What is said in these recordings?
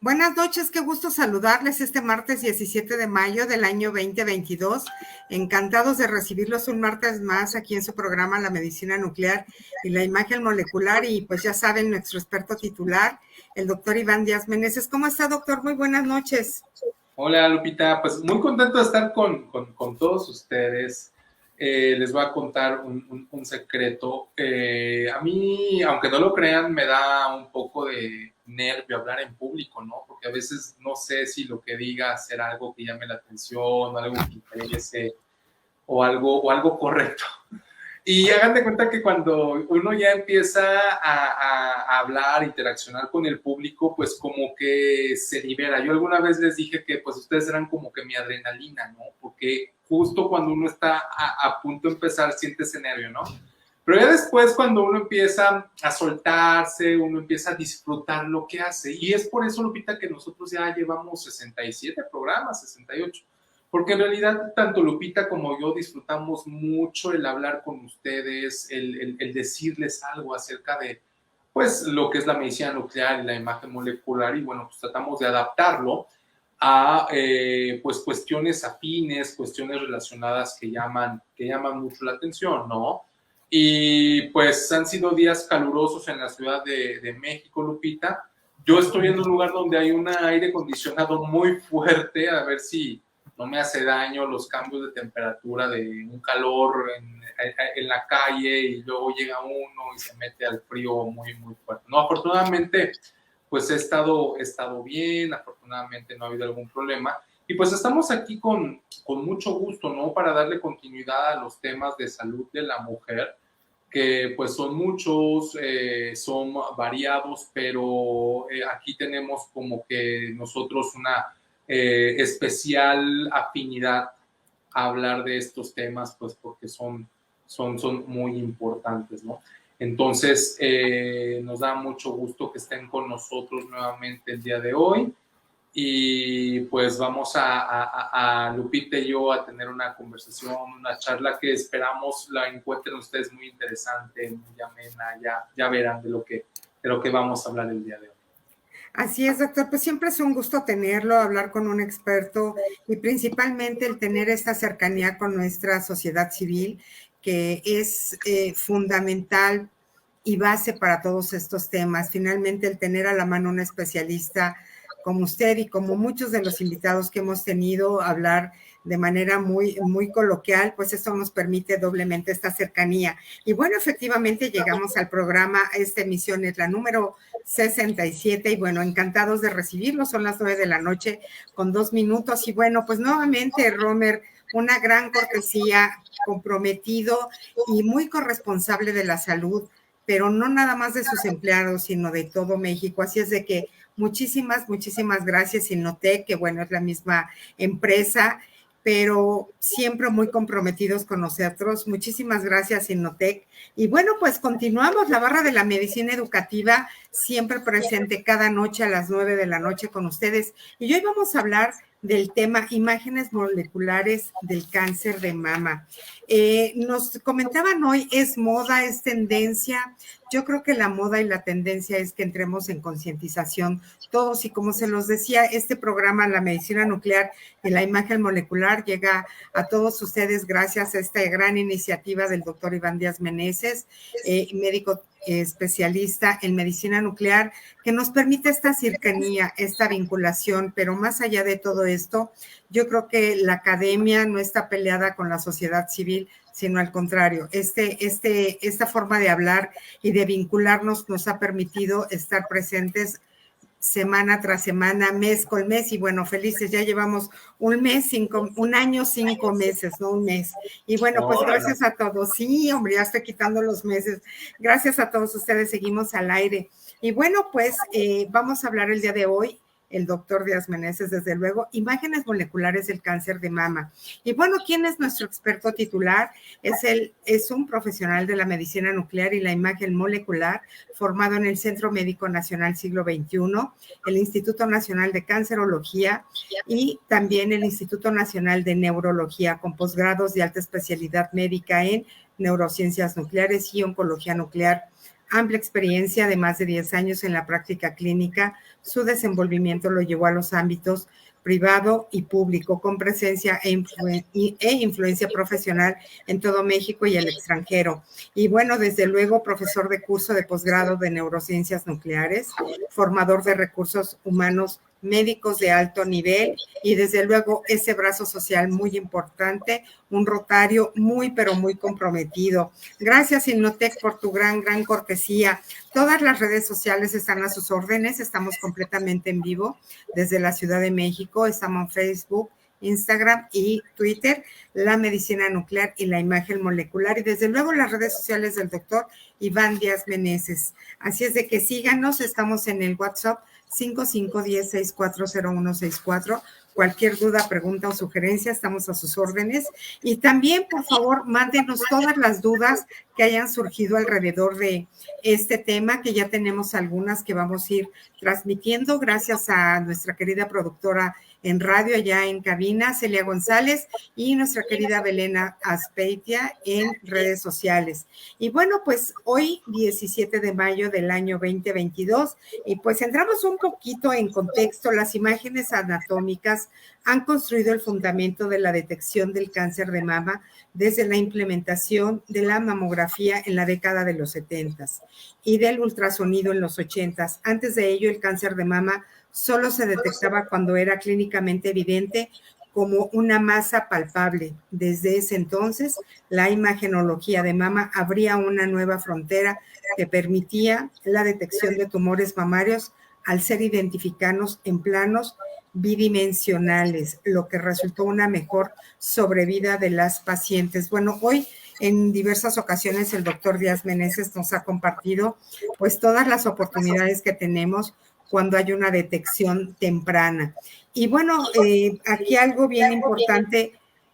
Buenas noches, qué gusto saludarles este martes 17 de mayo del año 2022. Encantados de recibirlos un martes más aquí en su programa La Medicina Nuclear y la Imagen Molecular. Y pues ya saben, nuestro experto titular, el doctor Iván Díaz Meneses. ¿Cómo está, doctor? Muy buenas noches. Hola, Lupita. Pues muy contento de estar con todos ustedes. Les voy a contar un secreto. A mí, aunque no lo crean, me da un poco de nervio hablar en público, ¿no? Porque a veces no sé si lo que diga será algo que llame la atención, o algo que interese, o algo correcto. Y hagan de cuenta que cuando uno ya empieza a hablar, interaccionar con el público, pues como que se libera. Yo alguna vez les dije que pues ustedes eran como que mi adrenalina, ¿no? Porque justo cuando uno está a punto de empezar, siente ese nervio, ¿no? Pero ya después cuando uno empieza a soltarse, uno empieza a disfrutar lo que hace. Y es por eso, Lupita, que nosotros ya llevamos 67 programas, 68. Porque en realidad tanto Lupita como yo disfrutamos mucho el hablar con ustedes, el decirles algo acerca de pues lo que es la medicina nuclear y la imagen molecular y bueno, pues tratamos de adaptarlo a pues cuestiones afines, cuestiones relacionadas que llaman mucho la atención, ¿no? Y pues han sido días calurosos en la Ciudad de México, Lupita. Yo estoy en un lugar donde hay un aire acondicionado muy fuerte, a ver si no me hace daño los cambios de temperatura de un calor en la calle y luego llega uno y se mete al frío muy, muy fuerte. No, afortunadamente, pues he estado bien, afortunadamente no ha habido algún problema. Y pues estamos aquí con mucho gusto, ¿no? Para darle continuidad a los temas de salud de la mujer, que pues son muchos, son variados, pero aquí tenemos como que nosotros una especial afinidad a hablar de estos temas, pues porque son muy importantes, ¿no? Entonces, nos da mucho gusto que estén con nosotros nuevamente el día de hoy y pues vamos a Lupita y yo a tener una conversación, una charla que esperamos la encuentren ustedes muy interesante, muy amena, ya verán de lo que vamos a hablar el día de hoy. Así es, doctor, pues siempre es un gusto tenerlo, hablar con un experto y principalmente el tener esta cercanía con nuestra sociedad civil, que es fundamental y base para todos estos temas. Finalmente, el tener a la mano un especialista como usted y como muchos de los invitados que hemos tenido, hablar de manera muy, muy coloquial, pues eso nos permite doblemente esta cercanía. Y bueno, efectivamente llegamos al programa, esta emisión es la número 67 y bueno, encantados de recibirlo, son las 9 de la noche con 2 minutos y bueno, pues nuevamente, Romer, una gran cortesía, comprometido y muy corresponsable de la salud, pero no nada más de sus empleados, sino de todo México. Así es de que muchísimas gracias, Innotec, que bueno, es la misma empresa, pero siempre muy comprometidos con nosotros. Muchísimas gracias, Innotec. Y bueno, pues continuamos la barra de la medicina educativa, siempre presente cada noche a las 9 de la noche con ustedes. Y hoy vamos a hablar del tema imágenes moleculares del cáncer de mama. Nos comentaban hoy, es moda, es tendencia. Yo creo que la moda y la tendencia es que entremos en concientización todos y como se los decía, este programa, La Medicina Nuclear y la Imagen Molecular, llega a todos ustedes gracias a esta gran iniciativa del doctor Iván Díaz Meneses, médico especialista en medicina nuclear, que nos permite esta cercanía, esta vinculación, pero más allá de todo esto, yo creo que la academia no está peleada con la sociedad civil, sino al contrario, esta forma de hablar y de vincularnos nos ha permitido estar presentes semana tras semana, mes con mes, y bueno, felices, ya llevamos un año, 5 meses, no un mes. Y bueno, pues gracias a todos. Sí, hombre, ya estoy quitando los meses. Gracias a todos ustedes, seguimos al aire. Y bueno, pues vamos a hablar el día de hoy, el doctor Díaz Meneses, desde luego, imágenes moleculares del cáncer de mama. Y bueno, ¿quién es nuestro experto titular? Es un profesional de la medicina nuclear y la imagen molecular, formado en el Centro Médico Nacional Siglo XXI, el Instituto Nacional de Cancerología y también el Instituto Nacional de Neurología, con posgrados de alta especialidad médica en neurociencias nucleares y oncología nuclear. amplia experiencia de más de 10 años en la práctica clínica. Su desenvolvimiento lo llevó a los ámbitos privado y público, con presencia e influencia profesional en todo México y el extranjero. Y bueno, desde luego, profesor de curso de posgrado de neurociencias nucleares, formador de recursos humanos médicos de alto nivel y desde luego ese brazo social muy importante, un rotario muy pero muy comprometido. Gracias Innotec por tu gran cortesía. Todas las redes sociales están a sus órdenes, estamos completamente en vivo desde la Ciudad de México, estamos en Facebook, Instagram y Twitter, la medicina nuclear y la imagen molecular y desde luego las redes sociales del doctor Iván Díaz Meneses. Así es de que síganos, estamos en el WhatsApp 5510-640164. Cualquier duda, pregunta o sugerencia, estamos a sus órdenes. Y también, por favor, mándenos todas las dudas que hayan surgido alrededor de este tema, que ya tenemos algunas que vamos a ir transmitiendo gracias a nuestra querida productora en radio, allá en cabina, Celia González, y nuestra querida Belena Aspeitia en redes sociales. Y bueno, pues hoy, 17 de mayo del año 2022, y pues entramos un poquito en contexto. Las imágenes anatómicas han construido el fundamento de la detección del cáncer de mama desde la implementación de la mamografía en la década de los 70 y del ultrasonido en los 80. Antes de ello, el cáncer de mama solo se detectaba cuando era clínicamente evidente como una masa palpable. Desde ese entonces, la imagenología de mama abría una nueva frontera que permitía la detección de tumores mamarios al ser identificados en planos bidimensionales, lo que resultó una mejor sobrevida de las pacientes. Bueno, hoy en diversas ocasiones el doctor Díaz Meneses nos ha compartido pues todas las oportunidades que tenemos cuando hay una detección temprana. Y bueno, aquí algo bien importante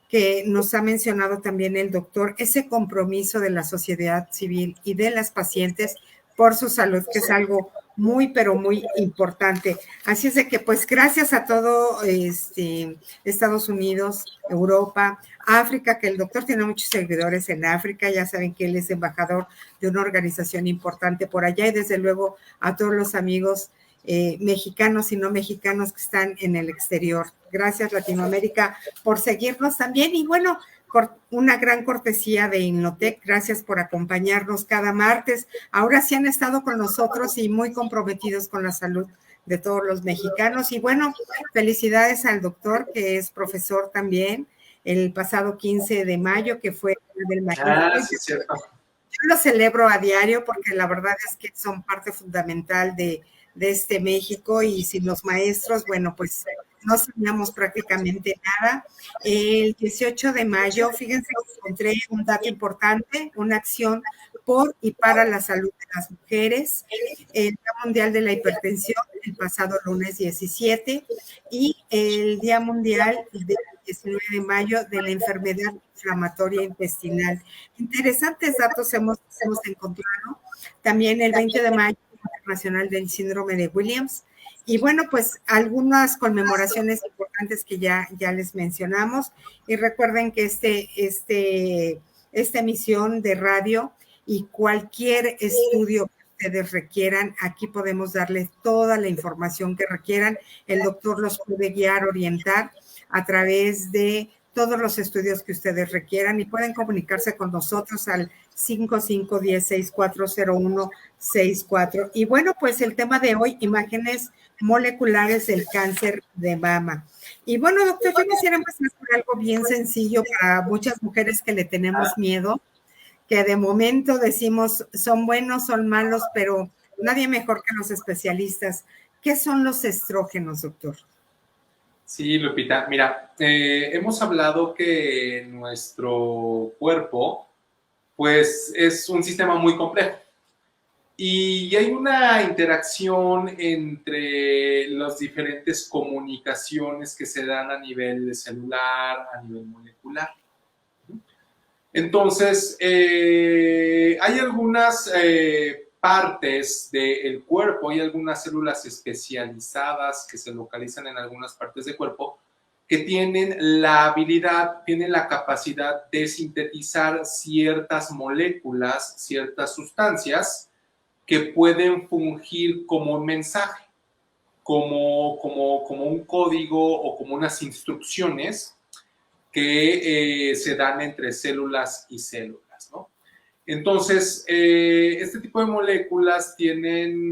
que nos ha mencionado también el doctor, ese compromiso de la sociedad civil y de las pacientes por su salud, que es algo muy, pero muy importante. Así es de que, pues, gracias a todo Estados Unidos, Europa, África, que el doctor tiene muchos seguidores en África, ya saben que él es embajador de una organización importante por allá, y desde luego a todos los amigos mexicanos y no mexicanos que están en el exterior. Gracias Latinoamérica por seguirnos también y bueno, una gran cortesía de Innotec, gracias por acompañarnos cada martes. Ahora sí han estado con nosotros y muy comprometidos con la salud de todos los mexicanos y bueno, felicidades al doctor que es profesor también el pasado 15 de mayo que fue el del magíster. Sí, cierto. Yo lo celebro a diario porque la verdad es que son parte fundamental de este México y sin los maestros, bueno, pues no sabíamos prácticamente nada. El 18 de mayo, fíjense que encontré un dato importante, una acción por y para la salud de las mujeres, el Día Mundial de la Hipertensión, el pasado lunes 17, y el Día Mundial del 19 de mayo de la enfermedad inflamatoria intestinal. Interesantes datos hemos encontrado. También el 20 de mayo, Internacional del Síndrome de Williams. Y bueno, pues algunas conmemoraciones importantes que ya les mencionamos. Y recuerden que esta emisión de radio y cualquier estudio que ustedes requieran, aquí podemos darles toda la información que requieran. El doctor los puede guiar, orientar a través de todos los estudios que ustedes requieran y pueden comunicarse con nosotros al 5510-640164. Y bueno, pues el tema de hoy, imágenes moleculares del cáncer de mama. Y bueno, doctor, yo quisiera empezar por algo bien sencillo para muchas mujeres que le tenemos miedo, que de momento decimos son buenos, son malos, pero nadie mejor que los especialistas. ¿Qué son los estrógenos, doctor? Sí, Lupita, mira, hemos hablado que nuestro cuerpo, pues, es un sistema muy complejo y hay una interacción entre las diferentes comunicaciones que se dan a nivel celular, a nivel molecular. Entonces, hay algunas partes del cuerpo y algunas células especializadas que se localizan en algunas partes del cuerpo que tienen la habilidad, tienen la capacidad de sintetizar ciertas moléculas, ciertas sustancias que pueden fungir como un mensaje, como un código o como unas instrucciones que se dan entre células y células, ¿no? Entonces, este tipo de moléculas tienen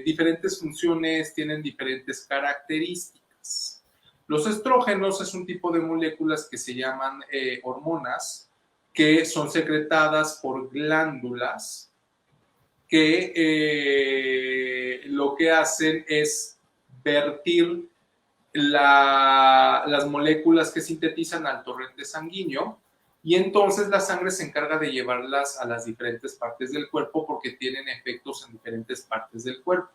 diferentes funciones, tienen diferentes características. Los estrógenos es un tipo de moléculas que se llaman hormonas, que son secretadas por glándulas que lo que hacen es vertir las moléculas que sintetizan al torrente sanguíneo y entonces la sangre se encarga de llevarlas a las diferentes partes del cuerpo porque tienen efectos en diferentes partes del cuerpo.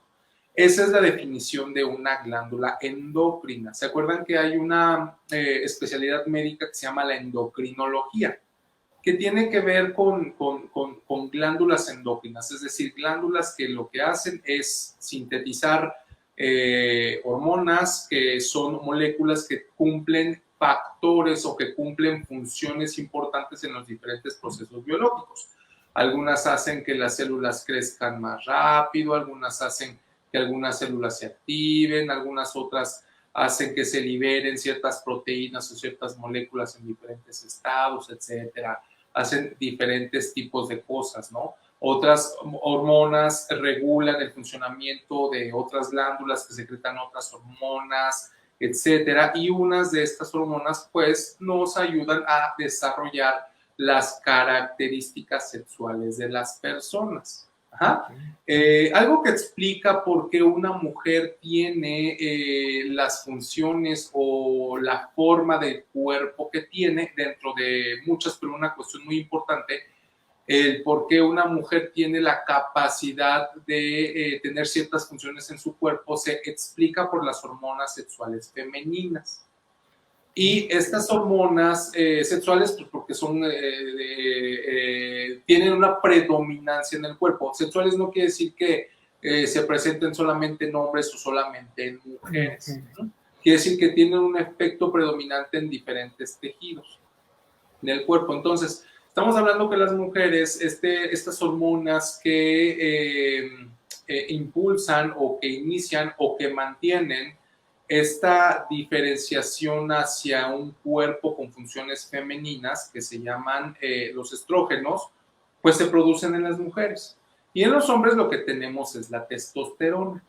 Esa es la definición de una glándula endocrina. ¿Se acuerdan que hay una especialidad médica que se llama la endocrinología? Que tiene que ver con glándulas endócrinas, es decir, glándulas que lo que hacen es sintetizar hormonas, que son moléculas que cumplen factores o que cumplen funciones importantes en los diferentes procesos biológicos. Algunas hacen que las células crezcan más rápido, algunas hacen que algunas células se activen, algunas otras hacen que se liberen ciertas proteínas o ciertas moléculas en diferentes estados, etcétera. Hacen diferentes tipos de cosas, ¿no? Otras hormonas regulan el funcionamiento de otras glándulas que secretan otras hormonas, etcétera. Y unas de estas hormonas, pues, nos ayudan a desarrollar las características sexuales de las personas. Ajá. Algo que explica por qué una mujer tiene las funciones o la forma del cuerpo que tiene, dentro de muchas, pero una cuestión muy importante, el por qué una mujer tiene la capacidad de tener ciertas funciones en su cuerpo, se explica por las hormonas sexuales femeninas. Y estas hormonas sexuales, pues porque son, tienen una predominancia en el cuerpo. Sexuales no quiere decir que se presenten solamente en hombres o solamente en mujeres, ¿no? Quiere decir que tienen un efecto predominante en diferentes tejidos del cuerpo. Entonces, estamos hablando que las mujeres, estas hormonas que impulsan o que inician o que mantienen esta diferenciación hacia un cuerpo con funciones femeninas que se llaman los estrógenos, pues se producen en las mujeres. Y en los hombres lo que tenemos es la testosterona.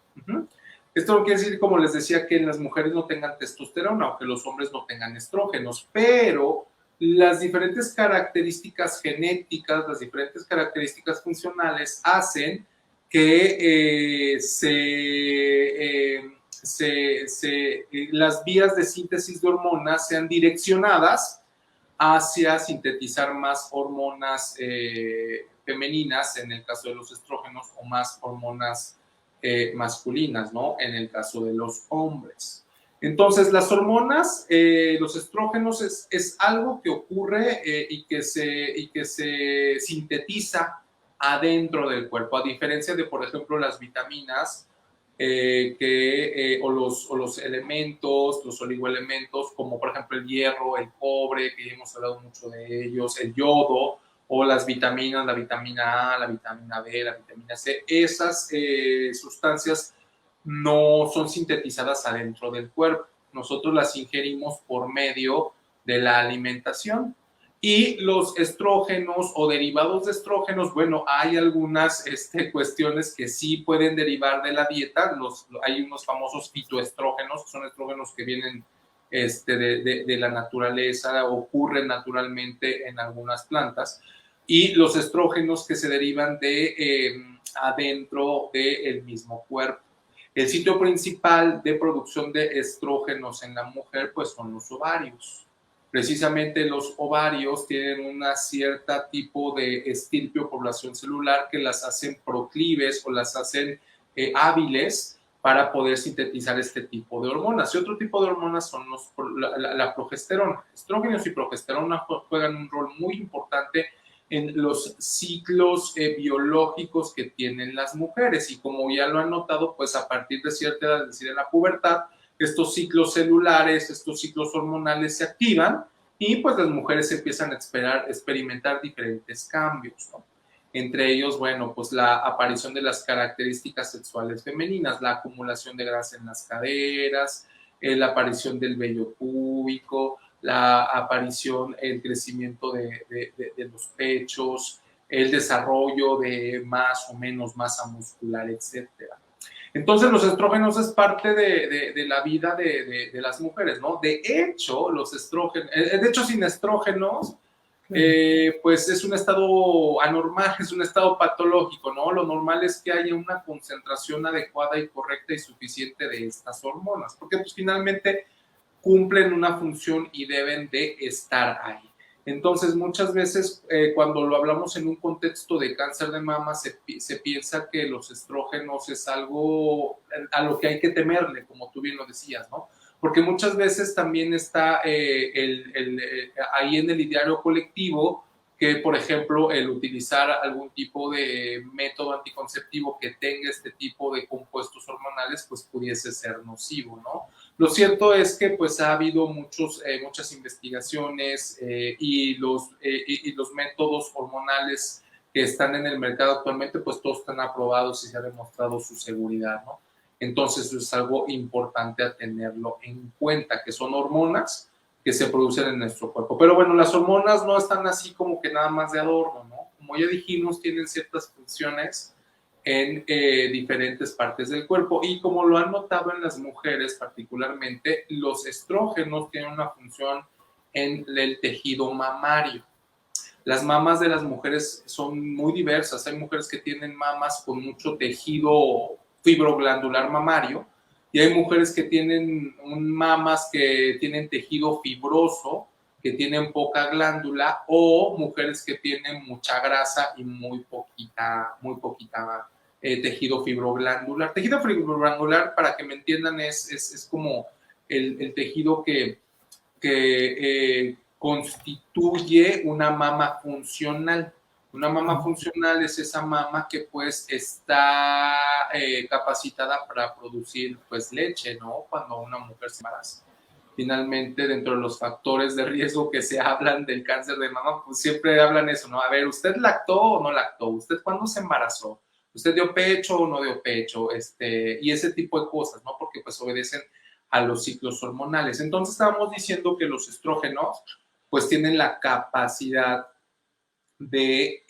Esto no quiere decir, como les decía, que las mujeres no tengan testosterona o que los hombres no tengan estrógenos, pero las diferentes características genéticas, las diferentes características funcionales hacen que las vías de síntesis de hormonas sean direccionadas hacia sintetizar más hormonas femeninas, en el caso de los estrógenos, o más hormonas masculinas, ¿no? En el caso de los hombres. Entonces, las hormonas, los estrógenos, es algo que ocurre y que se sintetiza adentro del cuerpo, a diferencia de, por ejemplo, las vitaminas, o los elementos, los oligoelementos, como por ejemplo el hierro, el cobre, que hemos hablado mucho de ellos, el yodo, o las vitaminas, la vitamina A, la vitamina B, la vitamina C. Esas sustancias no son sintetizadas adentro del cuerpo. Nosotros las ingerimos por medio de la alimentación. Y los estrógenos o derivados de estrógenos, bueno, hay algunas cuestiones que sí pueden derivar de la dieta. Hay unos famosos fitoestrógenos, que son estrógenos que vienen de la naturaleza, ocurren naturalmente en algunas plantas. Y los estrógenos que se derivan de adentro del mismo cuerpo. El sitio principal de producción de estrógenos en la mujer, pues son los ovarios. Precisamente los ovarios tienen una cierta tipo de estirpe o población celular que las hacen proclives o las hacen hábiles para poder sintetizar este tipo de hormonas. Y otro tipo de hormonas son la progesterona. Estrógenos y progesterona juegan un rol muy importante en los ciclos biológicos que tienen las mujeres. Y como ya lo han notado, pues a partir de cierta edad, es decir, en la pubertad, estos ciclos celulares, estos ciclos hormonales se activan y pues las mujeres empiezan a experimentar diferentes cambios, ¿no? Entre ellos, bueno, pues la aparición de las características sexuales femeninas, la acumulación de grasa en las caderas, la aparición del vello púbico, la aparición, el crecimiento de los pechos, el desarrollo de más o menos masa muscular, etcétera. Entonces, los estrógenos es parte de la vida de las mujeres, ¿no? De hecho, los estrógenos, de hecho, sin estrógenos, pues es un estado anormal, es un estado patológico, ¿no? Lo normal es que haya una concentración adecuada y correcta y suficiente de estas hormonas, porque pues finalmente cumplen una función y deben de estar ahí. Entonces, muchas veces cuando lo hablamos en un contexto de cáncer de mama, se piensa que los estrógenos es algo a lo que hay que temerle, como tú bien lo decías, ¿no? Porque muchas veces también está ahí en el ideario colectivo que, por ejemplo, el utilizar algún tipo de método anticonceptivo que tenga este tipo de compuestos hormonales, pues pudiese ser nocivo, ¿no? Lo cierto es que pues ha habido muchas investigaciones y los métodos hormonales que están en el mercado actualmente, pues todos están aprobados y se ha demostrado su seguridad, ¿no? Entonces es algo importante a tenerlo en cuenta, que son hormonas que se producen en nuestro cuerpo. Pero bueno, las hormonas no están así como que nada más de adorno, ¿no? Como ya dijimos, tienen ciertas funciones en diferentes partes del cuerpo y como lo han notado en las mujeres particularmente, los estrógenos tienen una función en el tejido mamario. Las mamas de las mujeres son muy diversas. Hay mujeres que tienen mamas con mucho tejido fibroglandular mamario y hay mujeres que tienen mamas que tienen tejido fibroso, que tienen poca glándula, o mujeres que tienen mucha grasa y muy poquita tejido fibroglandular. Tejido fibroglandular, para que me entiendan, es como el tejido que constituye una mama funcional. Una mama funcional es esa mama que pues está capacitada para producir pues leche, ¿no? Cuando una mujer se embaraza. Finalmente, dentro de los factores de riesgo que se hablan del cáncer de mama, pues siempre hablan eso, ¿no? A ver, ¿usted lactó o no lactó? ¿Usted cuándo se embarazó? ¿Usted dio pecho o no dio pecho? Y ese tipo de cosas, ¿no? Porque pues obedecen a los ciclos hormonales. Entonces estábamos diciendo que los estrógenos pues tienen la capacidad de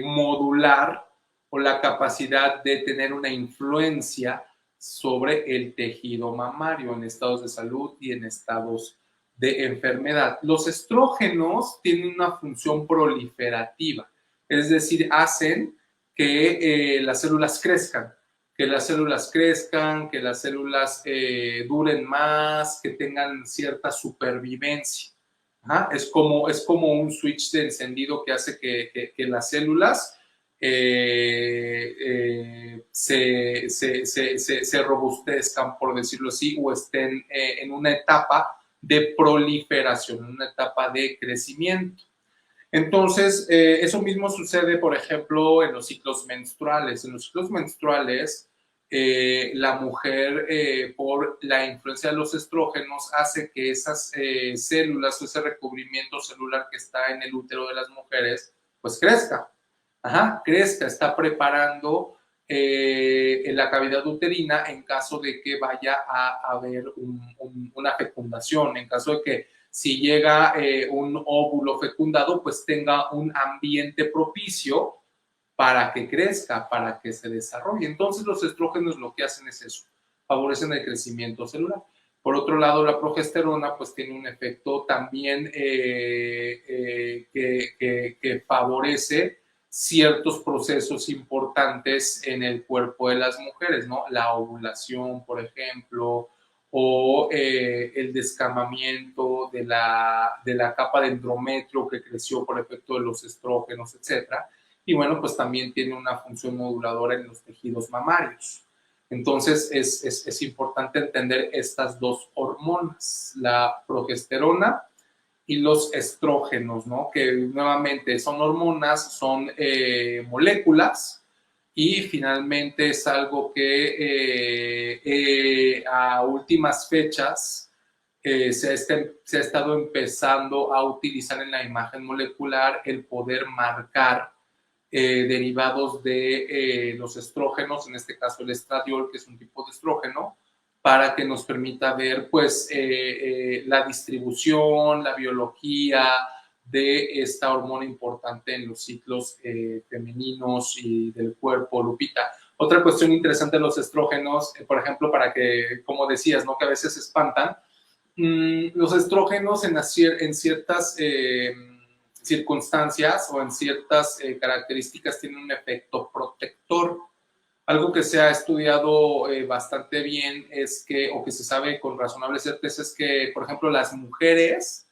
modular o la capacidad de tener una influencia sobre el tejido mamario en estados de salud y en estados de enfermedad. Los estrógenos tienen una función proliferativa, es decir, hacen que las células crezcan, que las células duren más, que tengan cierta supervivencia. Ajá, es como un switch de encendido que hace que las células se robustezcan, por decirlo así, o estén en una etapa de proliferación, en una etapa de crecimiento. Entonces, eso mismo sucede, por ejemplo, en los ciclos menstruales. En los ciclos menstruales, la mujer, por la influencia de los estrógenos, hace que esas células o ese recubrimiento celular que está en el útero de las mujeres, pues crezca. Ajá, crezca, está preparando en la cavidad uterina en caso de que vaya a haber una fecundación, en caso de que si llega un óvulo fecundado, pues tenga un ambiente propicio para que crezca, para que se desarrolle. Entonces los estrógenos lo que hacen es eso, favorecen el crecimiento celular. Por otro lado, la progesterona pues tiene un efecto también que favorece ciertos procesos importantes en el cuerpo de las mujeres, ¿no? La ovulación, por ejemplo, o el descamamiento de la capa de endometrio que creció por efecto de los estrógenos, etcétera. Y bueno, pues también tiene una función moduladora en los tejidos mamarios. Entonces es importante entender estas dos hormonas, la progesterona y los estrógenos, ¿no? Que nuevamente son hormonas, son moléculas y finalmente es algo que a últimas fechas se ha estado empezando a utilizar en la imagen molecular el poder marcar derivados de los estrógenos, en este caso el estradiol, que es un tipo de estrógeno, para que nos permita ver pues la distribución, la biología de esta hormona importante en los ciclos femeninos y del cuerpo, Lupita. Otra cuestión interesante de los estrógenos, por ejemplo, para que, como decías, ¿no? Que a veces espantan, los estrógenos en ciertas circunstancias o en ciertas características tienen un efecto protector. Algo que se ha estudiado bastante bien es que, o que se sabe con razonable certeza, es que, por ejemplo, las mujeres,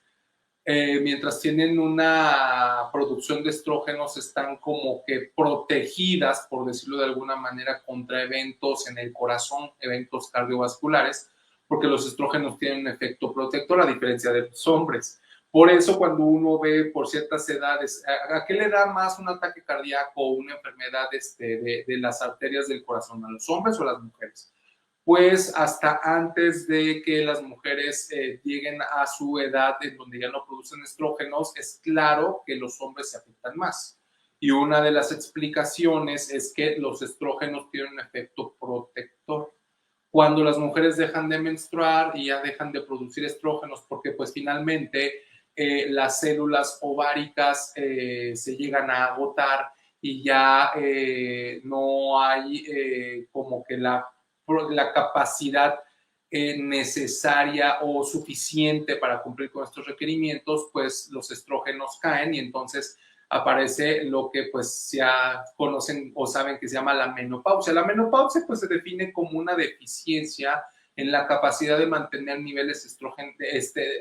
mientras tienen una producción de estrógenos, están como que protegidas, por decirlo de alguna manera, contra eventos en el corazón, eventos cardiovasculares, porque los estrógenos tienen un efecto protector a diferencia de los hombres. Por eso cuando uno ve por ciertas edades, ¿a qué le da más un ataque cardíaco o una enfermedad de las arterias del corazón? ¿A los hombres o a las mujeres? Pues hasta antes de que las mujeres lleguen a su edad en donde ya no producen estrógenos, es claro que los hombres se afectan más. Y una de las explicaciones es que los estrógenos tienen un efecto protector. Cuando las mujeres dejan de menstruar y ya dejan de producir estrógenos, porque pues finalmente las células ováricas se llegan a agotar y ya no hay como que la capacidad necesaria o suficiente para cumplir con estos requerimientos, pues los estrógenos caen y entonces aparece lo que pues ya conocen o saben que se llama la menopausia. La menopausia pues se define como una deficiencia en la capacidad de mantener niveles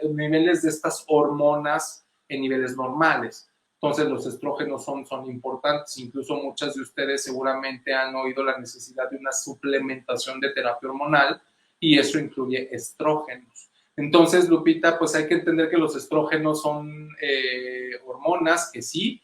niveles de estas hormonas en niveles normales. Entonces los estrógenos son importantes, incluso muchas de ustedes seguramente han oído la necesidad de una suplementación de terapia hormonal y eso incluye estrógenos. Entonces, Lupita, pues hay que entender que los estrógenos son hormonas que sí,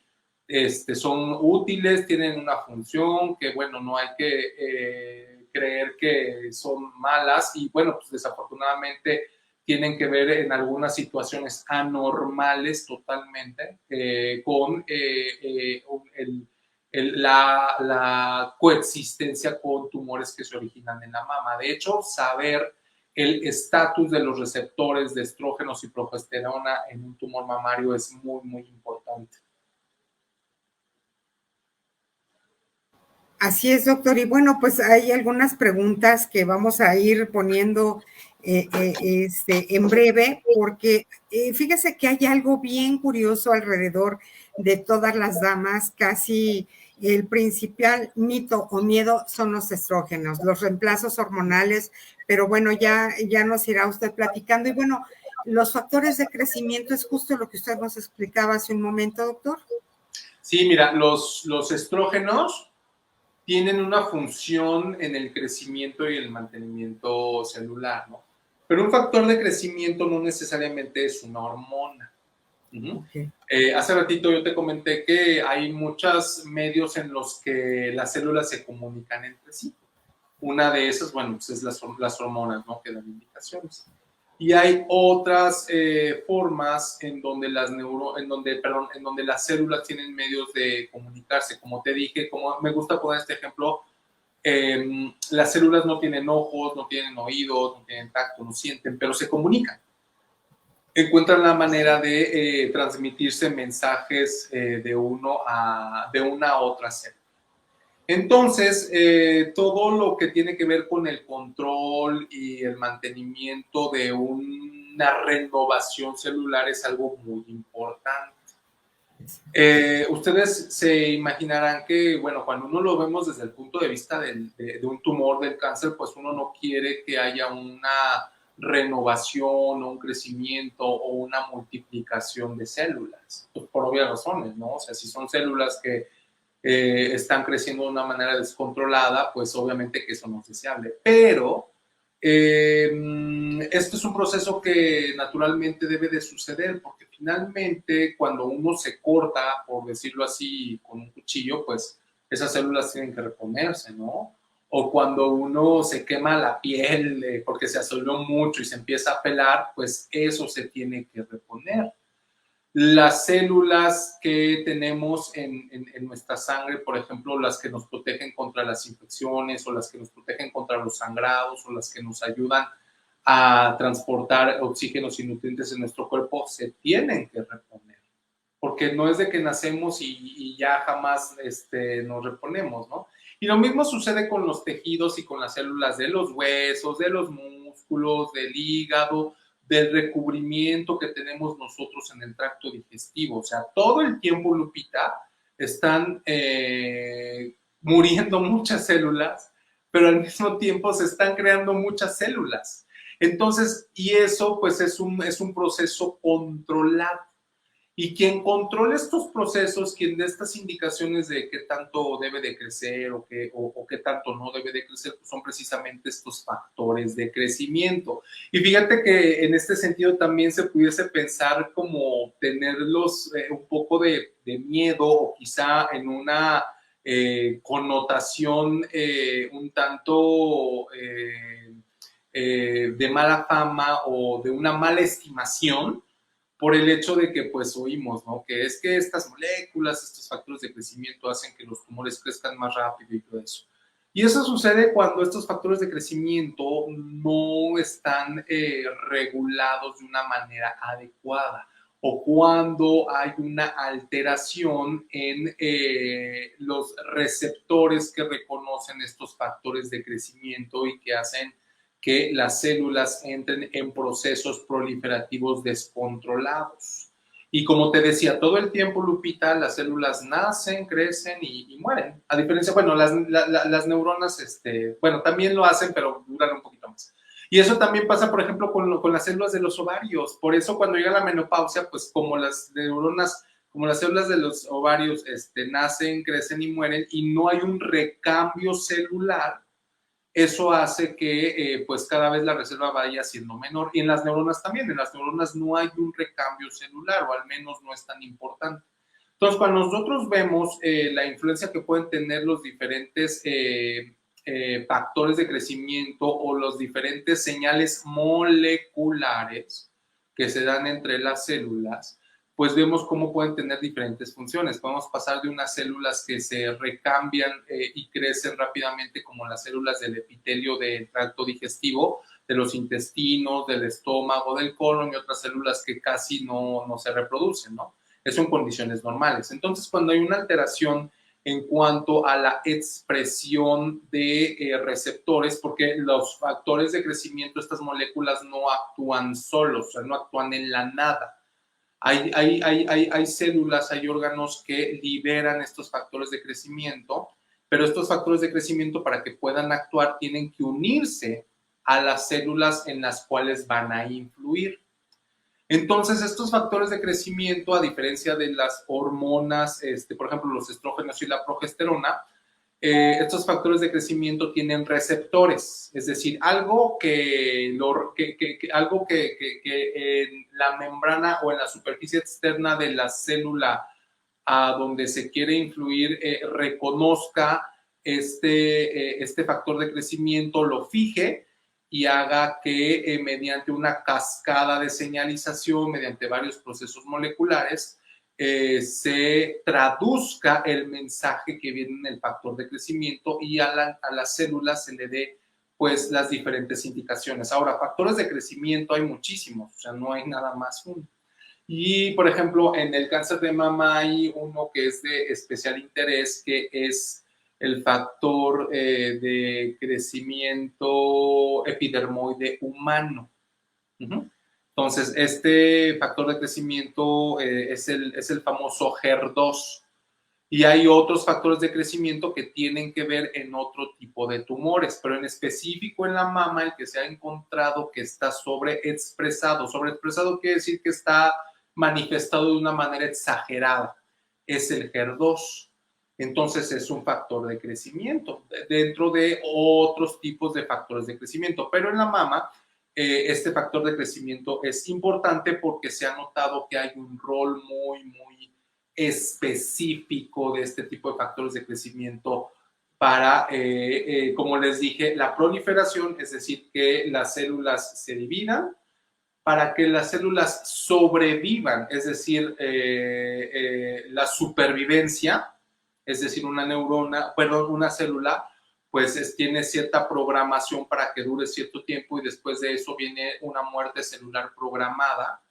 son útiles, tienen una función, que bueno, no hay que creer que son malas y bueno, pues desafortunadamente tienen que ver en algunas situaciones anormales totalmente con la coexistencia con tumores que se originan en la mama. De hecho, saber el estatus de los receptores de estrógenos y progesterona en un tumor mamario es muy, muy importante. Así es, doctor. Y bueno, pues hay algunas preguntas que vamos a ir poniendo en breve, porque fíjese que hay algo bien curioso alrededor de todas las damas. Casi el principal mito o miedo son los estrógenos, los reemplazos hormonales, pero bueno, ya nos irá usted platicando. Y bueno, los factores de crecimiento es justo lo que usted nos explicaba hace un momento, doctor. Sí, mira, los estrógenos tienen una función en el crecimiento y el mantenimiento celular, ¿no? Pero un factor de crecimiento no necesariamente es una hormona. Okay. Hace ratito yo te comenté que hay muchos medios en los que las células se comunican entre sí. Una de esas, bueno, pues es las hormonas, ¿no? Que dan indicaciones. Y hay otras formas en donde las células tienen medios de comunicarse. Como te dije, como me gusta poner este ejemplo, las células no tienen ojos, no tienen oídos, no tienen tacto, no sienten, pero se comunican. Encuentran la manera de transmitirse mensajes de una a otra célula. Entonces, todo lo que tiene que ver con el control y el mantenimiento de una renovación celular es algo muy importante. Ustedes se imaginarán que, bueno, cuando uno lo vemos desde el punto de vista de un tumor, del cáncer, pues uno no quiere que haya una renovación o un crecimiento o una multiplicación de células, pues por obvias razones, ¿no? O sea, si son células que están creciendo de una manera descontrolada, pues obviamente que eso no es deseable. Pero esto es un proceso que naturalmente debe de suceder, porque finalmente cuando uno se corta, por decirlo así, con un cuchillo, pues esas células tienen que reponerse, ¿no? o cuando uno se quema la piel porque se asoló mucho y se empieza a pelar, pues eso se tiene que reponer. Las células que tenemos en nuestra sangre, por ejemplo, las que nos protegen contra las infecciones o las que nos protegen contra los sangrados o las que nos ayudan a transportar oxígenos y nutrientes en nuestro cuerpo, se tienen que reponer, porque no es de que nacemos y ya jamás nos reponemos, ¿no? Y lo mismo sucede con los tejidos y con las células de los huesos, de los músculos, del hígado, del recubrimiento que tenemos nosotros en el tracto digestivo. O sea, todo el tiempo, Lupita, están muriendo muchas células, pero al mismo tiempo se están creando muchas células. Entonces, y eso pues es un proceso controlado. Y quien controla estos procesos, quien dé estas indicaciones de qué tanto debe de crecer o qué tanto no debe de crecer, pues son precisamente estos factores de crecimiento. Y fíjate que en este sentido también se pudiese pensar como tenerlos un poco de miedo o quizá en una connotación un tanto de mala fama o de una mala estimación, por el hecho de que pues oímos, ¿no? Que es que estas moléculas, estos factores de crecimiento hacen que los tumores crezcan más rápido y todo eso. Y eso sucede cuando estos factores de crecimiento no están regulados de una manera adecuada o cuando hay una alteración en los receptores que reconocen estos factores de crecimiento y que hacen que las células entren en procesos proliferativos descontrolados. Y como te decía, todo el tiempo, Lupita, las células nacen, crecen y mueren. A diferencia, bueno, las neuronas, bueno, también lo hacen, pero duran un poquito más. Y eso también pasa, por ejemplo, con las células de los ovarios. Por eso cuando llega la menopausia, pues como las neuronas, como las células de los ovarios nacen, crecen y mueren y no hay un recambio celular, eso hace que pues cada vez la reserva vaya siendo menor. Y en las neuronas también, en las neuronas no hay un recambio celular, o al menos no es tan importante. Entonces, cuando nosotros vemos la influencia que pueden tener los diferentes factores de crecimiento o los diferentes señales moleculares que se dan entre las células, pues vemos cómo pueden tener diferentes funciones. Podemos pasar de unas células que se recambian y crecen rápidamente, como las células del epitelio del tracto digestivo, de los intestinos, del estómago, del colon, y otras células que casi no se reproducen, ¿no? Eso en condiciones normales. Entonces, cuando hay una alteración en cuanto a la expresión de receptores, porque los factores de crecimiento, estas moléculas no actúan solos, o sea, no actúan en la nada. Hay células, hay órganos que liberan estos factores de crecimiento, pero estos factores de crecimiento, para que puedan actuar, tienen que unirse a las células en las cuales van a influir. Entonces, estos factores de crecimiento, a diferencia de las hormonas, por ejemplo, los estrógenos y la progesterona, estos factores de crecimiento tienen receptores, es decir, algo que en la membrana o en la superficie externa de la célula a donde se quiere influir reconozca este factor de crecimiento, lo fije y haga que mediante una cascada de señalización, mediante varios procesos moleculares, se traduzca el mensaje que viene en el factor de crecimiento y a las células se le dé pues las diferentes indicaciones. Ahora, factores de crecimiento hay muchísimos, o sea, no hay nada más uno. Y, por ejemplo, en el cáncer de mama hay uno que es de especial interés, que es el factor de crecimiento epidermoide humano. Entonces, este factor de crecimiento es el famoso HER2. Y hay otros factores de crecimiento que tienen que ver en otro tipo de tumores, pero en específico en la mama, el que se ha encontrado que está sobreexpresado. Sobreexpresado quiere decir que está manifestado de una manera exagerada. Es el HER2. Entonces es un factor de crecimiento dentro de otros tipos de factores de crecimiento. Pero en la mama, este factor de crecimiento es importante porque se ha notado que hay un rol muy específico de este tipo de factores de crecimiento para, como les dije, la proliferación, es decir, que las células se dividan, para que las células sobrevivan, es decir, la supervivencia, es decir, una neurona, perdón, una célula, pues tiene cierta programación para que dure cierto tiempo y después de eso viene una muerte celular programada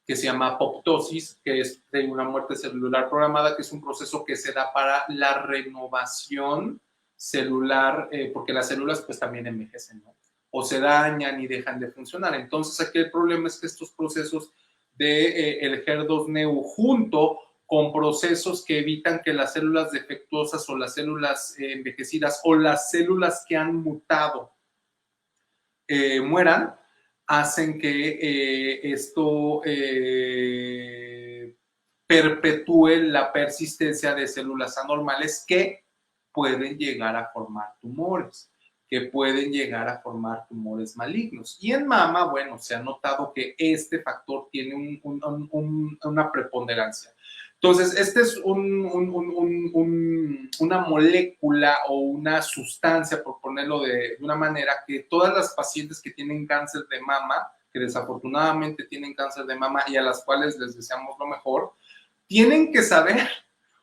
que se llama apoptosis, que es una muerte celular programada, que es un proceso que se da para la renovación celular, porque las células pues también envejecen, ¿no? O se dañan y dejan de funcionar. Entonces aquí el problema es que estos procesos de el HER2-Neu junto con procesos que evitan que las células defectuosas o las células envejecidas o las células que han mutado mueran, hacen que esto perpetúe la persistencia de células anormales que pueden llegar a formar tumores, que pueden llegar a formar tumores malignos. Y en mama, bueno, se ha notado que este factor tiene una preponderancia. Entonces, este es una molécula o una sustancia, por ponerlo de una manera, que todas las pacientes que tienen cáncer de mama, que desafortunadamente tienen cáncer de mama y a las cuales les deseamos lo mejor, tienen que saber,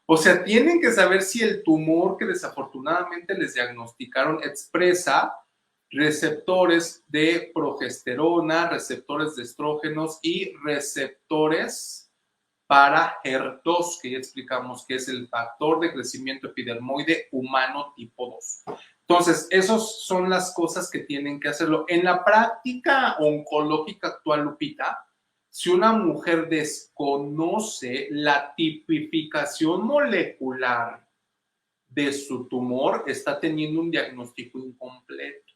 o sea, tienen que saber si el tumor que desafortunadamente les diagnosticaron expresa receptores de progesterona, receptores de estrógenos y receptores para HER2, que ya explicamos que es el factor de crecimiento epidermoide humano tipo 2. Entonces, esas son las cosas que tienen que hacerlo. En la práctica oncológica actual, Lupita, si una mujer desconoce la tipificación molecular de su tumor, está teniendo un diagnóstico incompleto.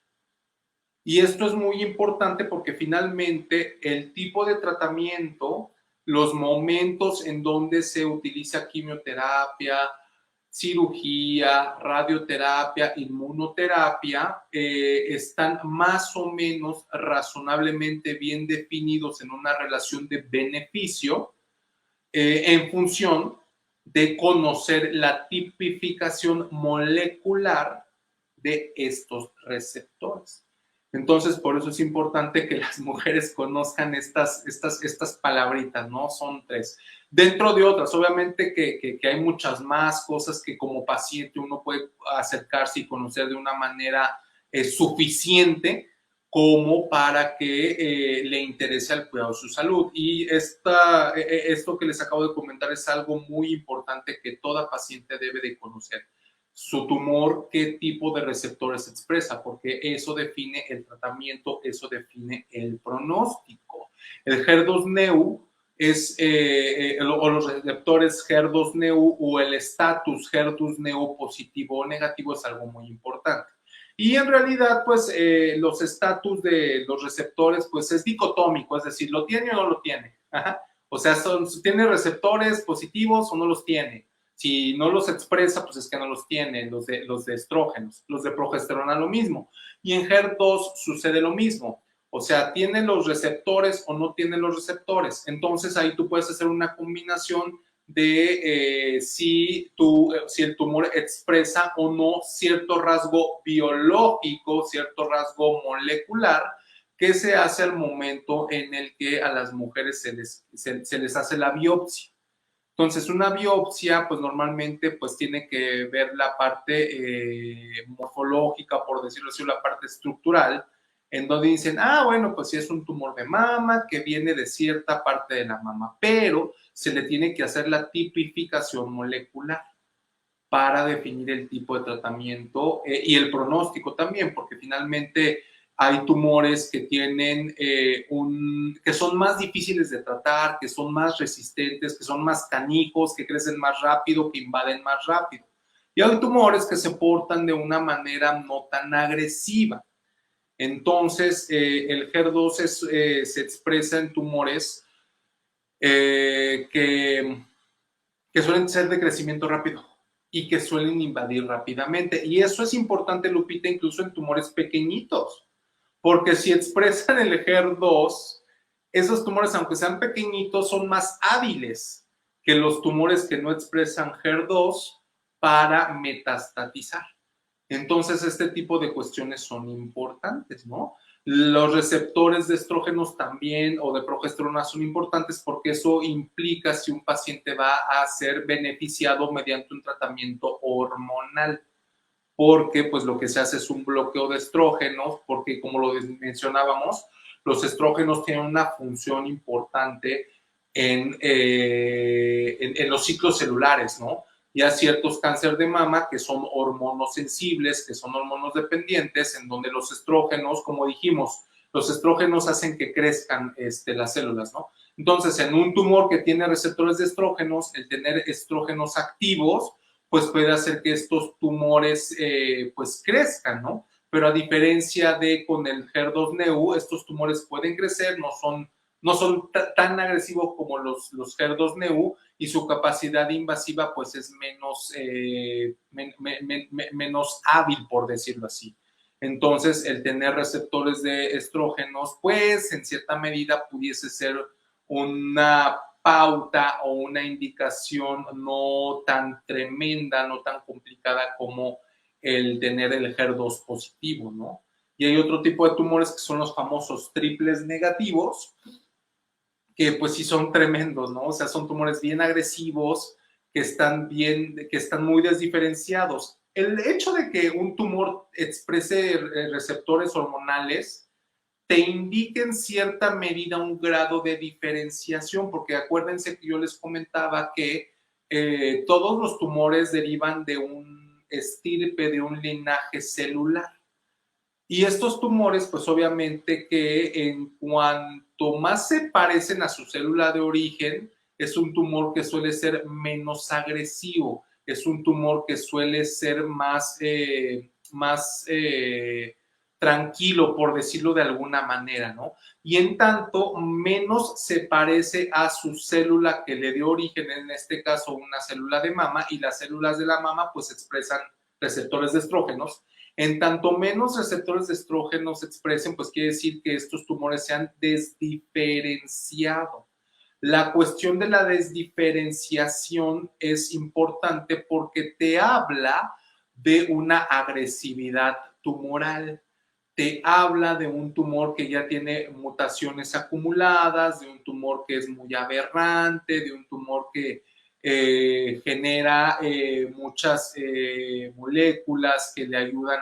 Y esto es muy importante porque finalmente el tipo de tratamiento, los momentos en donde se utiliza quimioterapia, cirugía, radioterapia, inmunoterapia, están más o menos razonablemente bien definidos en una relación de beneficio en función de conocer la tipificación molecular de estos receptores. Entonces, por eso es importante que las mujeres conozcan estas palabritas, ¿no? Son 3. Dentro de otras, obviamente que hay muchas más cosas que como paciente uno puede acercarse y conocer de una manera suficiente como para que le interese al cuidado de su salud. Y esto que les acabo de comentar es algo muy importante que toda paciente debe de conocer. Su tumor, qué tipo de receptores expresa, porque eso define el tratamiento, eso define el pronóstico. El HER2-Neu es, o los receptores HER2-Neu o el estatus HER2-Neu positivo o negativo es algo muy importante. Y en realidad, pues, los estatus de los receptores, pues, es dicotómico, es decir, ¿lo tiene o no lo tiene? Ajá. O sea, ¿tiene receptores positivos o no los tiene? Si no los expresa, pues es que no los tiene, los de estrógenos. Los de progesterona lo mismo. Y en HER2 sucede lo mismo. O sea, ¿tiene los receptores o no tiene los receptores? Entonces ahí tú puedes hacer una combinación de si el tumor expresa o no cierto rasgo biológico, cierto rasgo molecular, que se hace al momento en el que a las mujeres se les hace la biopsia. Entonces, una biopsia, pues normalmente pues tiene que ver la parte morfológica, por decirlo así, la parte estructural, en donde dicen, bueno, pues sí es un tumor de mama que viene de cierta parte de la mama, pero se le tiene que hacer la tipificación molecular para definir el tipo de tratamiento y el pronóstico también, porque finalmente hay tumores que tienen que son más difíciles de tratar, que son más resistentes, que son más canijos, que crecen más rápido, que invaden más rápido. Y hay tumores que se portan de una manera no tan agresiva. Entonces, el HER2 se expresa en tumores que suelen ser de crecimiento rápido y que suelen invadir rápidamente. Y eso es importante, Lupita, incluso en tumores pequeñitos, porque si expresan el HER2, esos tumores, aunque sean pequeñitos, son más hábiles que los tumores que no expresan HER2 para metastatizar. Entonces, este tipo de cuestiones son importantes, ¿no? Los receptores de estrógenos también o de progesterona son importantes porque eso implica si un paciente va a ser beneficiado mediante un tratamiento hormonal, porque pues lo que se hace es un bloqueo de estrógenos, porque como lo mencionábamos, los estrógenos tienen una función importante en los ciclos celulares, ¿no? Y hay ciertos cánceres de mama que son hormonosensibles, que son hormonos dependientes, en donde los estrógenos, como dijimos, los estrógenos hacen que crezcan las células, ¿no? Entonces, en un tumor que tiene receptores de estrógenos, el tener estrógenos activos, pues puede hacer que estos tumores pues crezcan, ¿no? Pero a diferencia de con el HER2-Neu, estos tumores pueden crecer, no son tan agresivos como los HER2-Neu y su capacidad invasiva pues es menos hábil, por decirlo así. Entonces, el tener receptores de estrógenos, pues en cierta medida pudiese ser una pauta o una indicación no tan tremenda, no tan complicada como el tener el HER2 positivo, ¿no? Y hay otro tipo de tumores que son los famosos triples negativos, que pues sí son tremendos, ¿no? O sea, son tumores bien agresivos, que están muy desdiferenciados. El hecho de que un tumor exprese receptores hormonales te indica en cierta medida un grado de diferenciación, porque acuérdense que yo les comentaba que todos los tumores derivan de un estirpe, de un linaje celular. Y estos tumores, pues obviamente que en cuanto más se parecen a su célula de origen, es un tumor que suele ser menos agresivo, es un tumor que suele ser más tranquilo, por decirlo de alguna manera, ¿no? Y en tanto, menos se parece a su célula que le dio origen, en este caso una célula de mama, y las células de la mama pues expresan receptores de estrógenos. En tanto menos receptores de estrógenos se expresen, pues quiere decir que estos tumores se han desdiferenciado. La cuestión de la desdiferenciación es importante porque te habla de una agresividad tumoral, te habla de un tumor que ya tiene mutaciones acumuladas, de un tumor que es muy aberrante, de un tumor que genera muchas moléculas que le ayudan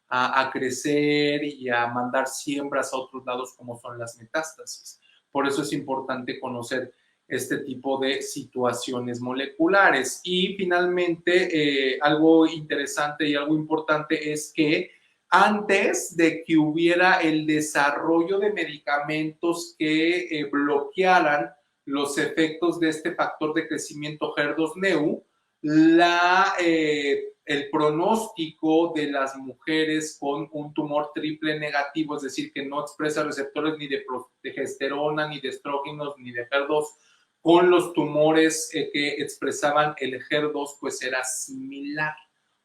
a crecer y a mandar siembras a otros lados como son las metástasis. Por eso es importante conocer este tipo de situaciones moleculares. Y finalmente, algo interesante y algo importante es que antes de que hubiera el desarrollo de medicamentos que bloquearan los efectos de este factor de crecimiento HER2-Neu, el pronóstico de las mujeres con un tumor triple negativo, es decir, que no expresa receptores ni de progesterona, ni de estrógenos, ni de HER2, con los tumores que expresaban el HER2, pues era similar,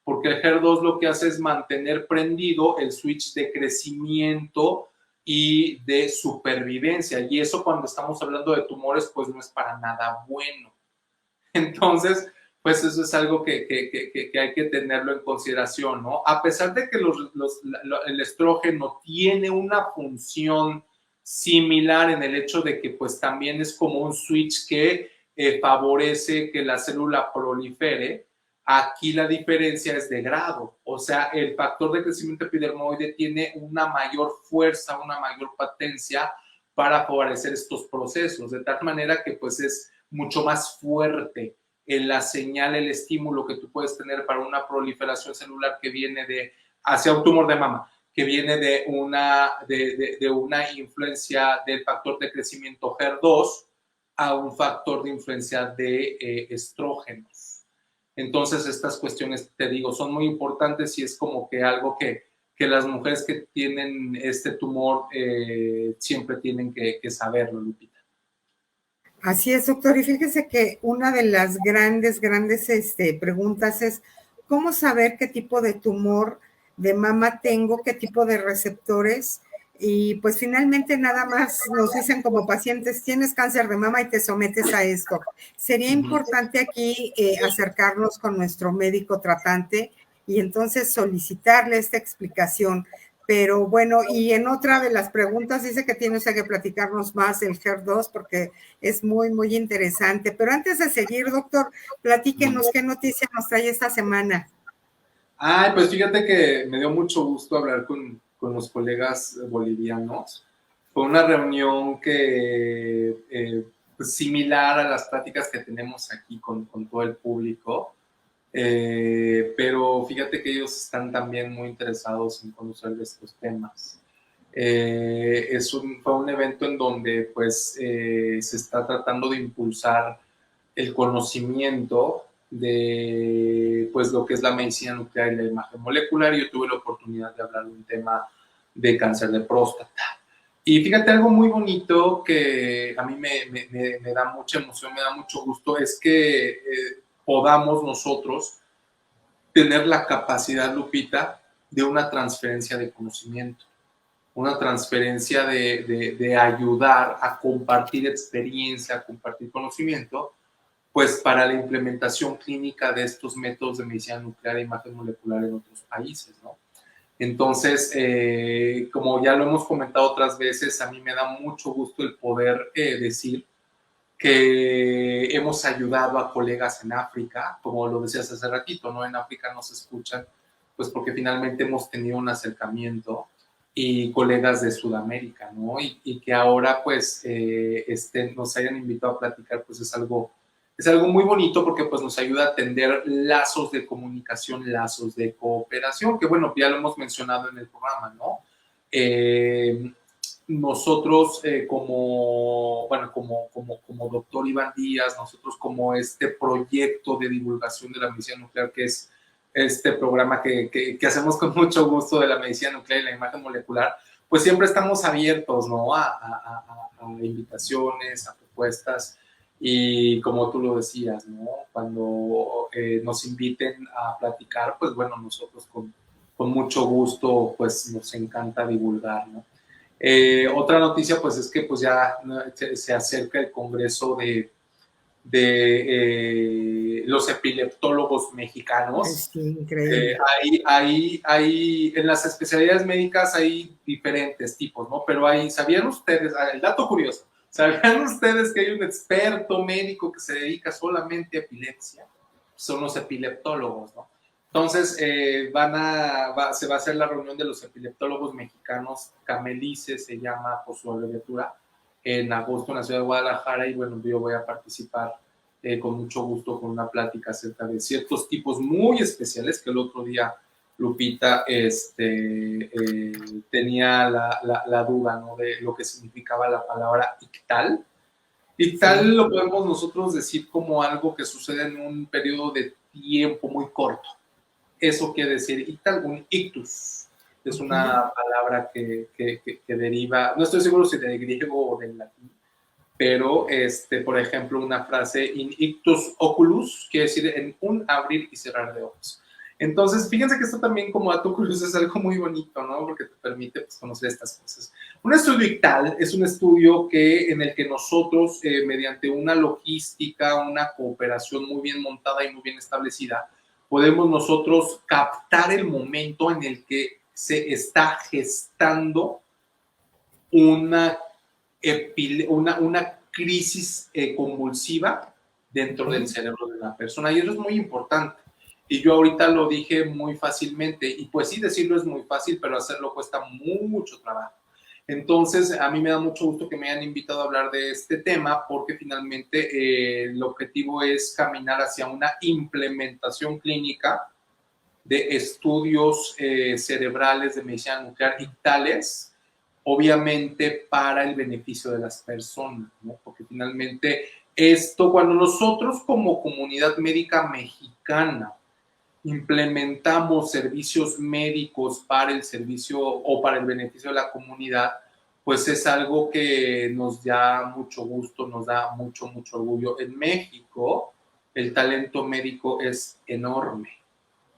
porque el HER2 lo que hace es mantener prendido el switch de crecimiento y de supervivencia, y eso cuando estamos hablando de tumores, pues no es para nada bueno. Entonces, pues eso es algo que hay que tenerlo en consideración, ¿no? A pesar de que el estrógeno tiene una función similar en el hecho de que pues también es como un switch que favorece que la célula prolifere, aquí la diferencia es de grado, o sea, el factor de crecimiento epidermoide tiene una mayor fuerza, una mayor potencia para favorecer estos procesos, de tal manera que pues es mucho más fuerte en la señal, el estímulo que tú puedes tener para una proliferación celular que viene hacia un tumor de mama, que viene de una influencia del factor de crecimiento HER2 a un factor de influencia de estrógenos. Entonces, estas cuestiones, te digo, son muy importantes y es como que algo que las mujeres que tienen este tumor siempre tienen que saberlo, Lupita. Así es, doctor. Y fíjese que una de las grandes preguntas es, ¿cómo saber qué tipo de tumor de mama tengo, qué tipo de receptores? Y pues finalmente nada más nos dicen como pacientes, tienes cáncer de mama y te sometes a esto. Sería importante aquí acercarnos con nuestro médico tratante y entonces solicitarle esta explicación. Pero bueno, y en otra de las preguntas dice que tiene usted que platicarnos más del HER2 porque es muy, muy interesante. Pero antes de seguir, doctor, platíquenos qué noticia nos trae esta semana. Ay, pues fíjate que me dio mucho gusto hablar con los colegas bolivianos. Fue una reunión que pues, similar a las pláticas que tenemos aquí con todo el público, pero fíjate que ellos están también muy interesados en conocer de estos temas. Fue un evento en donde pues se está tratando de impulsar el conocimiento de pues lo que es la medicina nuclear y la imagen molecular. Yo tuve la oportunidad de hablar de un tema de cáncer de próstata. Y fíjate, algo muy bonito que a mí me da mucha emoción, me da mucho gusto, es que podamos nosotros tener la capacidad, Lupita, de una transferencia de conocimiento, una transferencia de ayudar a compartir experiencia, a compartir conocimiento, pues para la implementación clínica de estos métodos de medicina nuclear e imagen molecular en otros países, ¿no? Entonces, como ya lo hemos comentado otras veces, a mí me da mucho gusto el poder decir que hemos ayudado a colegas en África, como lo decías hace ratito, ¿no? En África nos escuchan, pues porque finalmente hemos tenido un acercamiento y colegas de Sudamérica, ¿no? Y que ahora, pues, nos hayan invitado a platicar, pues es algo muy bonito porque pues nos ayuda a tender lazos de comunicación, lazos de cooperación, que bueno, ya lo hemos mencionado en el programa, ¿no? Nosotros como doctor Iván Díaz, nosotros como este proyecto de divulgación de la medicina nuclear, que es este programa que hacemos con mucho gusto de la medicina nuclear y la imagen molecular, pues siempre estamos abiertos, ¿no? A invitaciones, a propuestas, y como tú lo decías, ¿no? Cuando nos inviten a platicar, pues bueno, nosotros con mucho gusto, pues nos encanta divulgar, ¿no? Otra noticia, pues es que pues ya se acerca el Congreso de los epileptólogos mexicanos. Sí, increíble. En las especialidades médicas hay diferentes tipos, ¿no? Pero ¿sabían ustedes, el dato curioso, ¿sabían ustedes que hay un experto médico que se dedica solamente a epilepsia? Son los epileptólogos, ¿no? Entonces, se va a hacer la reunión de los epileptólogos mexicanos, Camelice se llama por su abreviatura, en agosto en la ciudad de Guadalajara, y bueno, yo voy a participar con mucho gusto con una plática acerca de ciertos tipos muy especiales que el otro día Lupita tenía la duda, ¿no? De lo que significaba la palabra ictal. Ictal lo podemos nosotros decir como algo que sucede en un periodo de tiempo muy corto. Eso quiere decir ictal, un ictus. Es una palabra que deriva, no estoy seguro si del griego o del latín, pero por ejemplo, una frase in ictus oculus quiere decir en un abrir y cerrar de ojos. Entonces, fíjense que esto también como dato curioso es algo muy bonito, ¿no? Porque te permite pues, conocer estas cosas. Un estudio ictal es un estudio en el que nosotros, mediante una logística, una cooperación muy bien montada y muy bien establecida, podemos nosotros captar el momento en el que se está gestando una crisis convulsiva dentro del cerebro de la persona. Y eso es muy importante. Y yo ahorita lo dije muy fácilmente. Y pues sí, decirlo es muy fácil, pero hacerlo cuesta mucho trabajo. Entonces, a mí me da mucho gusto que me hayan invitado a hablar de este tema porque finalmente el objetivo es caminar hacia una implementación clínica de estudios cerebrales de medicina nuclear ictales, obviamente para el beneficio de las personas, ¿no? Porque finalmente esto, cuando nosotros como comunidad médica mexicana implementamos servicios médicos para el servicio o para el beneficio de la comunidad, pues es algo que nos da mucho gusto, nos da mucho orgullo. En México, el talento médico es enorme.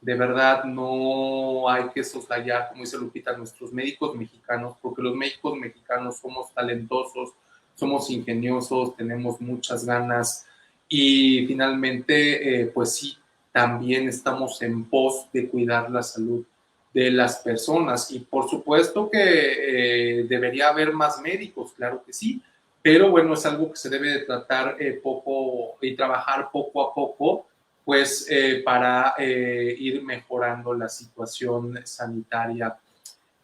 De verdad, no hay que soslayar, como dice Lupita, a nuestros médicos mexicanos, porque los médicos mexicanos somos talentosos, somos ingeniosos, tenemos muchas ganas y finalmente, pues sí, también estamos en pos de cuidar la salud de las personas. Y por supuesto que debería haber más médicos, claro que sí, pero bueno, es algo que se debe de tratar poco y trabajar poco a poco, pues para ir mejorando la situación sanitaria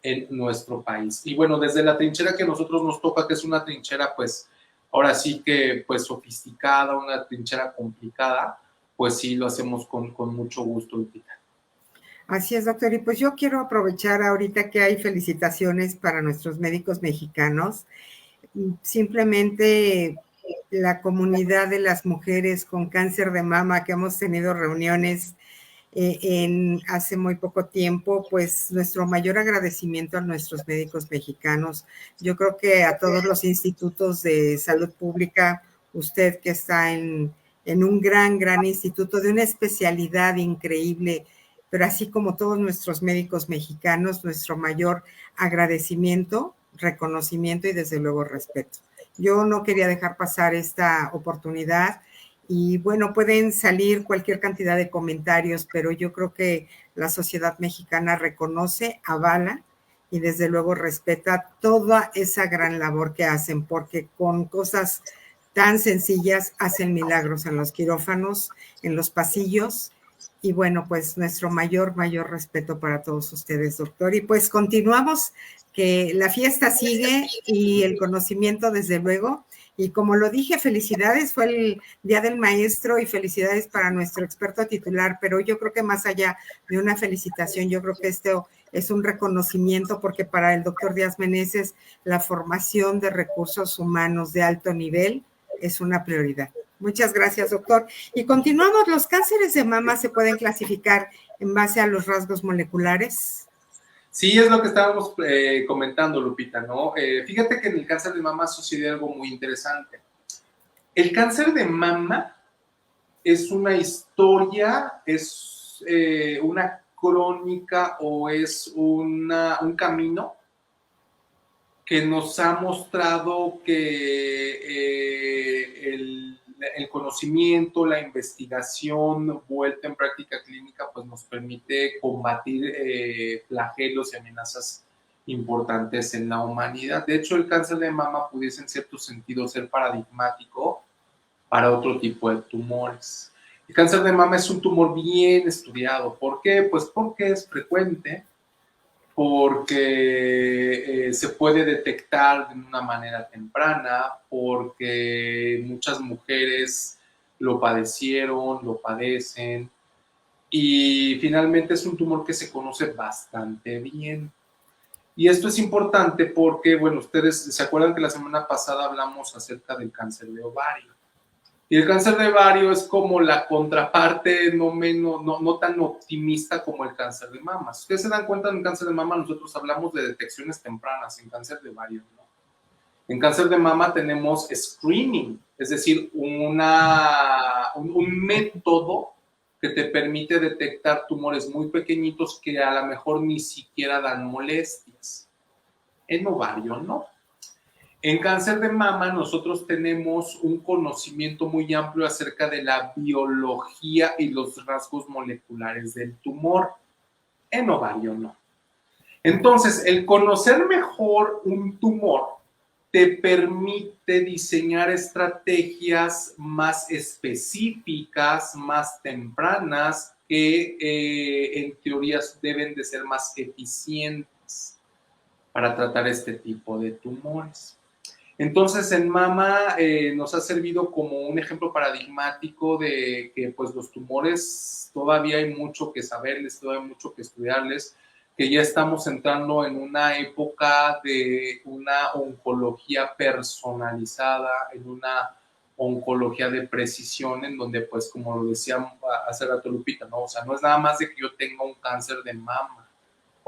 en nuestro país. Y bueno, desde la trinchera que a nosotros nos toca, que es una trinchera pues ahora sí que pues sofisticada, una trinchera complicada, pues sí lo hacemos con mucho gusto, Lupita. Así es, doctor. Y pues yo quiero aprovechar ahorita que hay felicitaciones para nuestros médicos mexicanos. Simplemente la comunidad de las mujeres con cáncer de mama que hemos tenido reuniones hace muy poco tiempo, pues nuestro mayor agradecimiento a nuestros médicos mexicanos. Yo creo que a todos los institutos de salud pública, usted que está en un gran instituto de una especialidad increíble, pero así como todos nuestros médicos mexicanos, nuestro mayor agradecimiento, reconocimiento y desde luego respeto. Yo no quería dejar pasar esta oportunidad y bueno, pueden salir cualquier cantidad de comentarios, pero yo creo que la sociedad mexicana reconoce, avala y desde luego respeta toda esa gran labor que hacen, porque con cosas tan sencillas hacen milagros en los quirófanos, en los pasillos. Y bueno, pues nuestro mayor respeto para todos ustedes, doctor. Y pues continuamos, que la fiesta sigue y el conocimiento desde luego. Y como lo dije, felicidades, fue el Día del Maestro y felicidades para nuestro experto titular, pero yo creo que más allá de una felicitación, yo creo que esto es un reconocimiento porque para el doctor Díaz Meneses la formación de recursos humanos de alto nivel es una prioridad. Muchas gracias, doctor. Y continuamos, ¿los cánceres de mama se pueden clasificar en base a los rasgos moleculares? Sí, es lo que estábamos comentando, Lupita, ¿no? Fíjate que en el cáncer de mama sucede algo muy interesante. El cáncer de mama es una historia, es una crónica o es un camino que nos ha mostrado que el conocimiento, la investigación vuelta en práctica clínica, pues nos permite combatir flagelos y amenazas importantes en la humanidad. De hecho, el cáncer de mama pudiese en cierto sentido ser paradigmático para otro tipo de tumores. El cáncer de mama es un tumor bien estudiado. ¿Por qué? Pues porque es frecuente, porque se puede detectar de una manera temprana, porque muchas mujeres lo padecieron, lo padecen, y finalmente es un tumor que se conoce bastante bien. Y esto es importante porque, bueno, ustedes se acuerdan que la semana pasada hablamos acerca del cáncer de ovario. Y el cáncer de ovario es como la contraparte no tan optimista como el cáncer de mama. Si ustedes se dan cuenta, en cáncer de mama nosotros hablamos de detecciones tempranas, en cáncer de ovario no. En cáncer de mama tenemos screening, es decir, un método que te permite detectar tumores muy pequeñitos que a lo mejor ni siquiera dan molestias. En ovario no. En cáncer de mama nosotros tenemos un conocimiento muy amplio acerca de la biología y los rasgos moleculares del tumor. En ovario no. Entonces, el conocer mejor un tumor te permite diseñar estrategias más específicas, más tempranas, que en teoría deben de ser más eficientes para tratar este tipo de tumores. Entonces, en mama nos ha servido como un ejemplo paradigmático de que pues los tumores todavía hay mucho que saberles, todavía hay mucho que estudiarles, que ya estamos entrando en una época de una oncología personalizada, en una oncología de precisión, en donde pues como lo decía hace rato Lupita, ¿no? O sea, no es nada más de que yo tenga un cáncer de mama,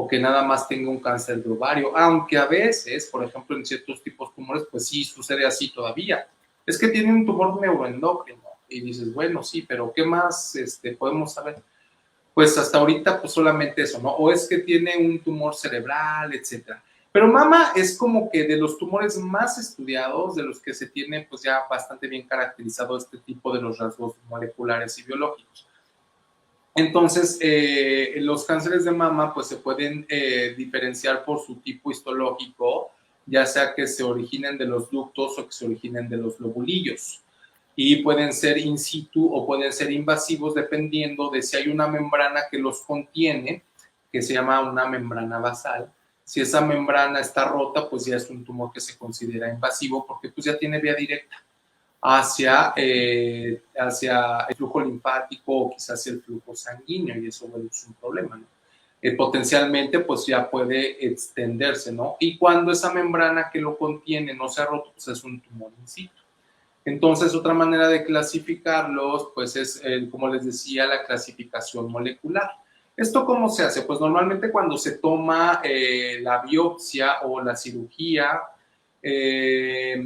o que nada más tenga un cáncer de ovario, aunque a veces, por ejemplo, en ciertos tipos de tumores, pues sí sucede así todavía. Es que tiene un tumor neuroendocrino y dices, bueno, sí, pero ¿qué más podemos saber? Pues hasta ahorita, pues solamente eso, ¿no? O es que tiene un tumor cerebral, etcétera. Pero mama es como que de los tumores más estudiados, de los que se tiene pues ya bastante bien caracterizado este tipo de los rasgos moleculares y biológicos. Entonces, los cánceres de mama pues se pueden diferenciar por su tipo histológico, ya sea que se originen de los ductos o que se originen de los lobulillos. Y pueden ser in situ o pueden ser invasivos dependiendo de si hay una membrana que los contiene, que se llama una membrana basal. Si esa membrana está rota, pues ya es un tumor que se considera invasivo porque pues ya tiene vía directa hacia el flujo linfático o quizás el flujo sanguíneo, y eso bueno, es un problema, ¿no? Potencialmente pues ya puede extenderse, ¿no? Y cuando esa membrana que lo contiene no se ha roto, pues es un tumor in situ. Entonces, otra manera de clasificarlos, pues es, como les decía, la clasificación molecular. ¿Esto cómo se hace? Pues normalmente cuando se toma la biopsia o la cirugía, se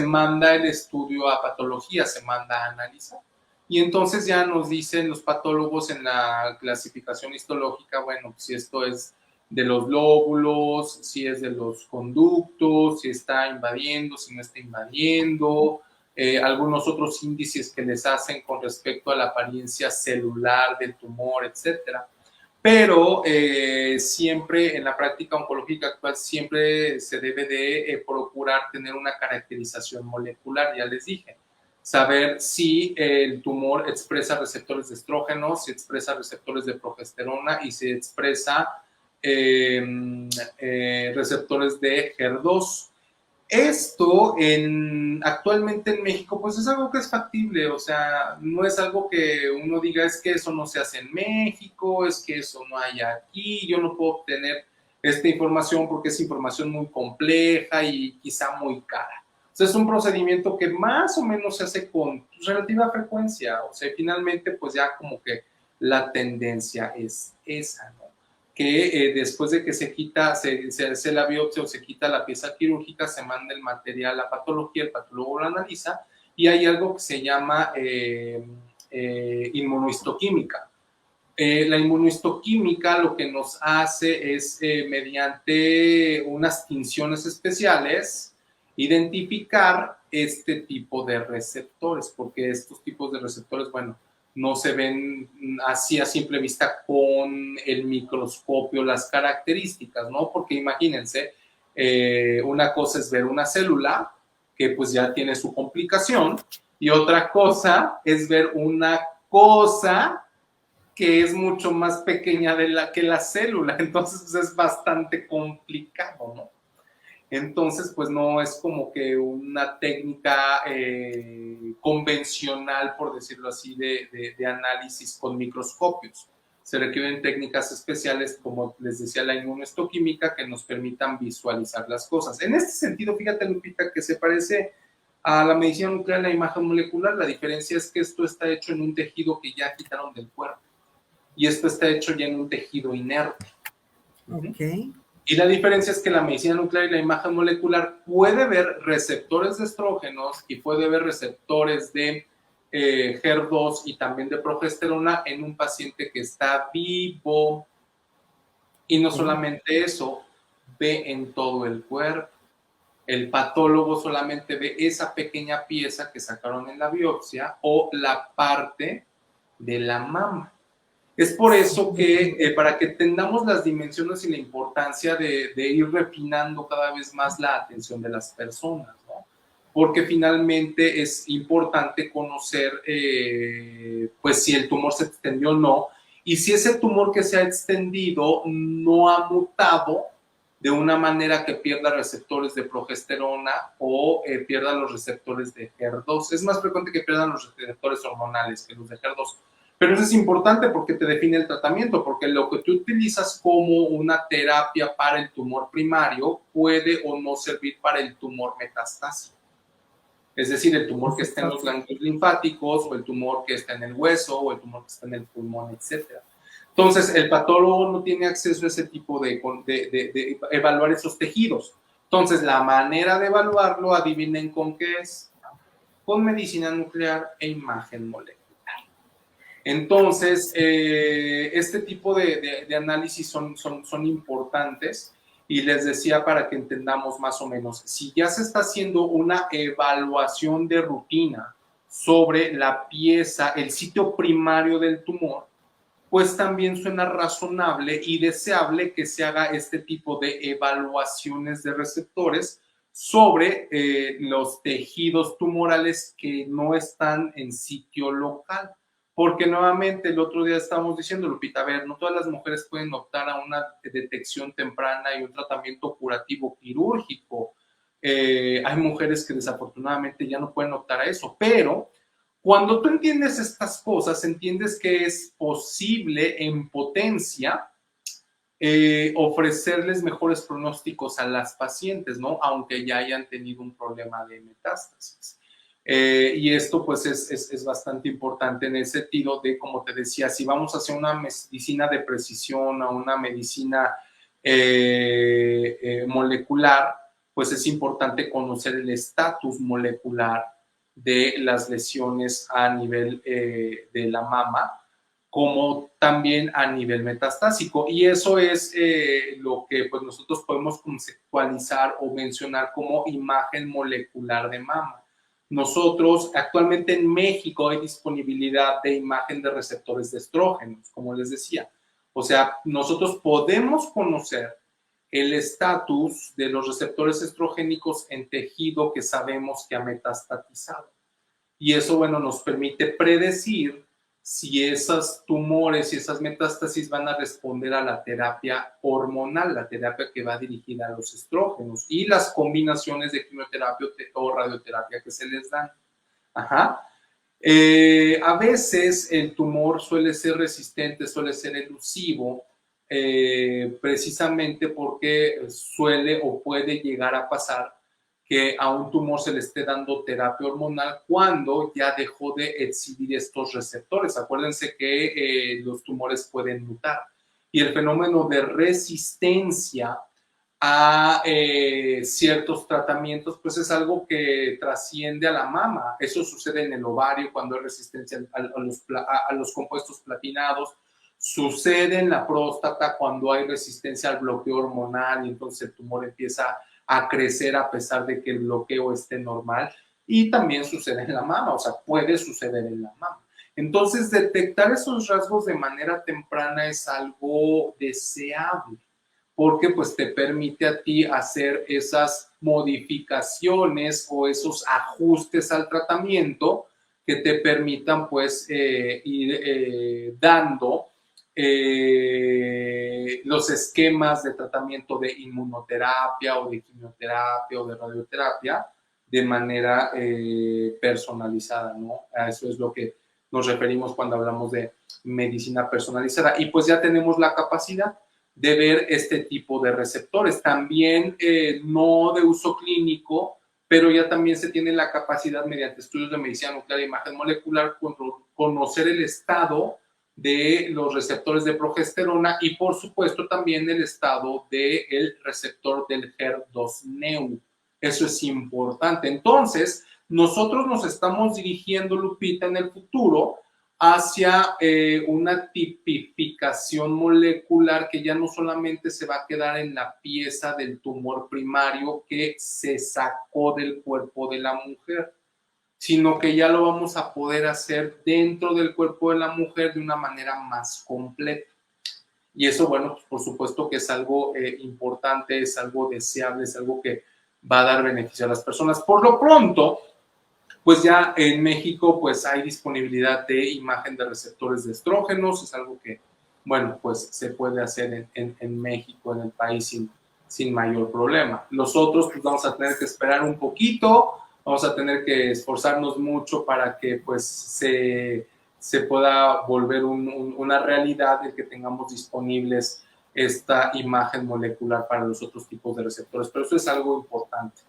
manda el estudio a patología, se manda a analizar. Y entonces ya nos dicen los patólogos en la clasificación histológica, bueno, si esto es de los lóbulos, si es de los conductos, si está invadiendo, si no está invadiendo, algunos otros índices que les hacen con respecto a la apariencia celular del tumor, etcétera. Pero siempre en la práctica oncológica actual siempre se debe de procurar tener una caracterización molecular, ya les dije. Saber si el tumor expresa receptores de estrógeno, si expresa receptores de progesterona y si expresa receptores de HER2. Esto actualmente en México pues es algo que es factible, o sea, no es algo que uno diga es que eso no se hace en México, es que eso no hay aquí, yo no puedo obtener esta información porque es información muy compleja y quizá muy cara. O sea, es un procedimiento que más o menos se hace con relativa frecuencia, o sea, finalmente pues ya como que la tendencia es esa, ¿no? Que después de que se hace la biopsia o se quita la pieza quirúrgica, se manda el material a patología, el patólogo lo analiza y hay algo que se llama inmunohistoquímica. La inmunohistoquímica lo que nos hace es, mediante unas tinciones especiales, identificar este tipo de receptores, porque estos tipos de receptores, bueno, no se ven así a simple vista con el microscopio las características, ¿no? Porque imagínense, una cosa es ver una célula que pues ya tiene su complicación y otra cosa es ver una cosa que es mucho más pequeña que la célula, entonces pues, es bastante complicado, ¿no? Entonces, pues no es como que una técnica convencional, por decirlo así, de análisis con microscopios. Se requieren técnicas especiales, como les decía, la inmunohistoquímica, que nos permitan visualizar las cosas. En este sentido, fíjate, Lupita, que se parece a la medicina nuclear, la imagen molecular. La diferencia es que esto está hecho en un tejido que ya quitaron del cuerpo y esto está hecho ya en un tejido inerte. Ok. Y la diferencia es que la medicina nuclear y la imagen molecular puede ver receptores de estrógenos y puede ver receptores de HER2 y también de progesterona en un paciente que está vivo. Y no solamente eso, ve en todo el cuerpo. El patólogo solamente ve esa pequeña pieza que sacaron en la biopsia o la parte de la mama. Es por eso que para que entendamos las dimensiones y la importancia de ir refinando cada vez más la atención de las personas, ¿no? Porque finalmente es importante conocer pues si el tumor se extendió o no, y si ese tumor que se ha extendido no ha mutado de una manera que pierda receptores de progesterona o pierda los receptores de HER2. Es más frecuente que pierdan los receptores hormonales que los de HER2. Pero eso es importante porque te define el tratamiento, porque lo que tú utilizas como una terapia para el tumor primario puede o no servir para el tumor metastásico. Es decir, el tumor que está en los ganglios linfáticos, o el tumor que está en el hueso, o el tumor que está en el pulmón, etc. Entonces, el patólogo no tiene acceso a ese tipo de evaluar esos tejidos. Entonces, la manera de evaluarlo, adivinen con qué es, con medicina nuclear e imagen molecular. Entonces, este tipo de análisis son importantes y les decía para que entendamos más o menos, si ya se está haciendo una evaluación de rutina sobre la pieza, el sitio primario del tumor, pues también suena razonable y deseable que se haga este tipo de evaluaciones de receptores sobre los tejidos tumorales que no están en sitio local. Porque nuevamente el otro día estábamos diciendo, Lupita, a ver, no todas las mujeres pueden optar a una detección temprana y un tratamiento curativo quirúrgico. Hay mujeres que desafortunadamente ya no pueden optar a eso, pero cuando tú entiendes estas cosas, entiendes que es posible en potencia ofrecerles mejores pronósticos a las pacientes, ¿no? Aunque ya hayan tenido un problema de metástasis. Y esto pues es bastante importante en el sentido de, como te decía, si vamos hacia una medicina de precisión, a una medicina molecular, pues es importante conocer el estatus molecular de las lesiones a nivel de la mama, como también a nivel metastásico. Y eso es lo que pues, nosotros podemos conceptualizar o mencionar como imagen molecular de mama. Nosotros, actualmente en México hay disponibilidad de imagen de receptores de estrógenos, como les decía. O sea, nosotros podemos conocer el estatus de los receptores estrogénicos en tejido que sabemos que ha metastatizado. Y eso, bueno, nos permite predecir si esos tumores y esas metástasis van a responder a la terapia hormonal, la terapia que va dirigida a los estrógenos y las combinaciones de quimioterapia o radioterapia que se les dan. Ajá. A veces el tumor suele ser resistente, suele ser elusivo, precisamente porque suele o puede llegar a pasar que a un tumor se le esté dando terapia hormonal cuando ya dejó de exhibir estos receptores. Acuérdense que los tumores pueden mutar y el fenómeno de resistencia a ciertos tratamientos, pues es algo que trasciende a la mama. Eso sucede en el ovario cuando hay resistencia a los compuestos platinados, sucede en la próstata cuando hay resistencia al bloqueo hormonal y entonces el tumor empieza a crecer a pesar de que el bloqueo esté normal, y también sucede en la mama, o sea, puede suceder en la mama. Entonces, detectar esos rasgos de manera temprana es algo deseable, porque pues te permite a ti hacer esas modificaciones o esos ajustes al tratamiento que te permitan pues ir dando los esquemas de tratamiento de inmunoterapia o de quimioterapia o de radioterapia de manera personalizada, ¿no? A eso es lo que nos referimos cuando hablamos de medicina personalizada. Y pues ya tenemos la capacidad de ver este tipo de receptores. También no de uso clínico, pero ya también se tiene la capacidad mediante estudios de medicina nuclear e imagen molecular conocer el estado de los receptores de progesterona y por supuesto también el estado del receptor del HER2-Neu. Eso es importante. Entonces, nosotros nos estamos dirigiendo, Lupita, en el futuro hacia una tipificación molecular que ya no solamente se va a quedar en la pieza del tumor primario que se sacó del cuerpo de la mujer, sino que ya lo vamos a poder hacer dentro del cuerpo de la mujer de una manera más completa. Y eso, bueno, pues por supuesto que es algo importante, es algo deseable, es algo que va a dar beneficio a las personas. Por lo pronto, pues ya en México pues hay disponibilidad de imagen de receptores de estrógenos, es algo que, bueno, pues se puede hacer en México, en el país, sin mayor problema. Los otros pues vamos a tener que esperar un poquito, vamos a tener que esforzarnos mucho para que pues se pueda volver una realidad de que tengamos disponibles esta imagen molecular para los otros tipos de receptores, pero eso es algo importante.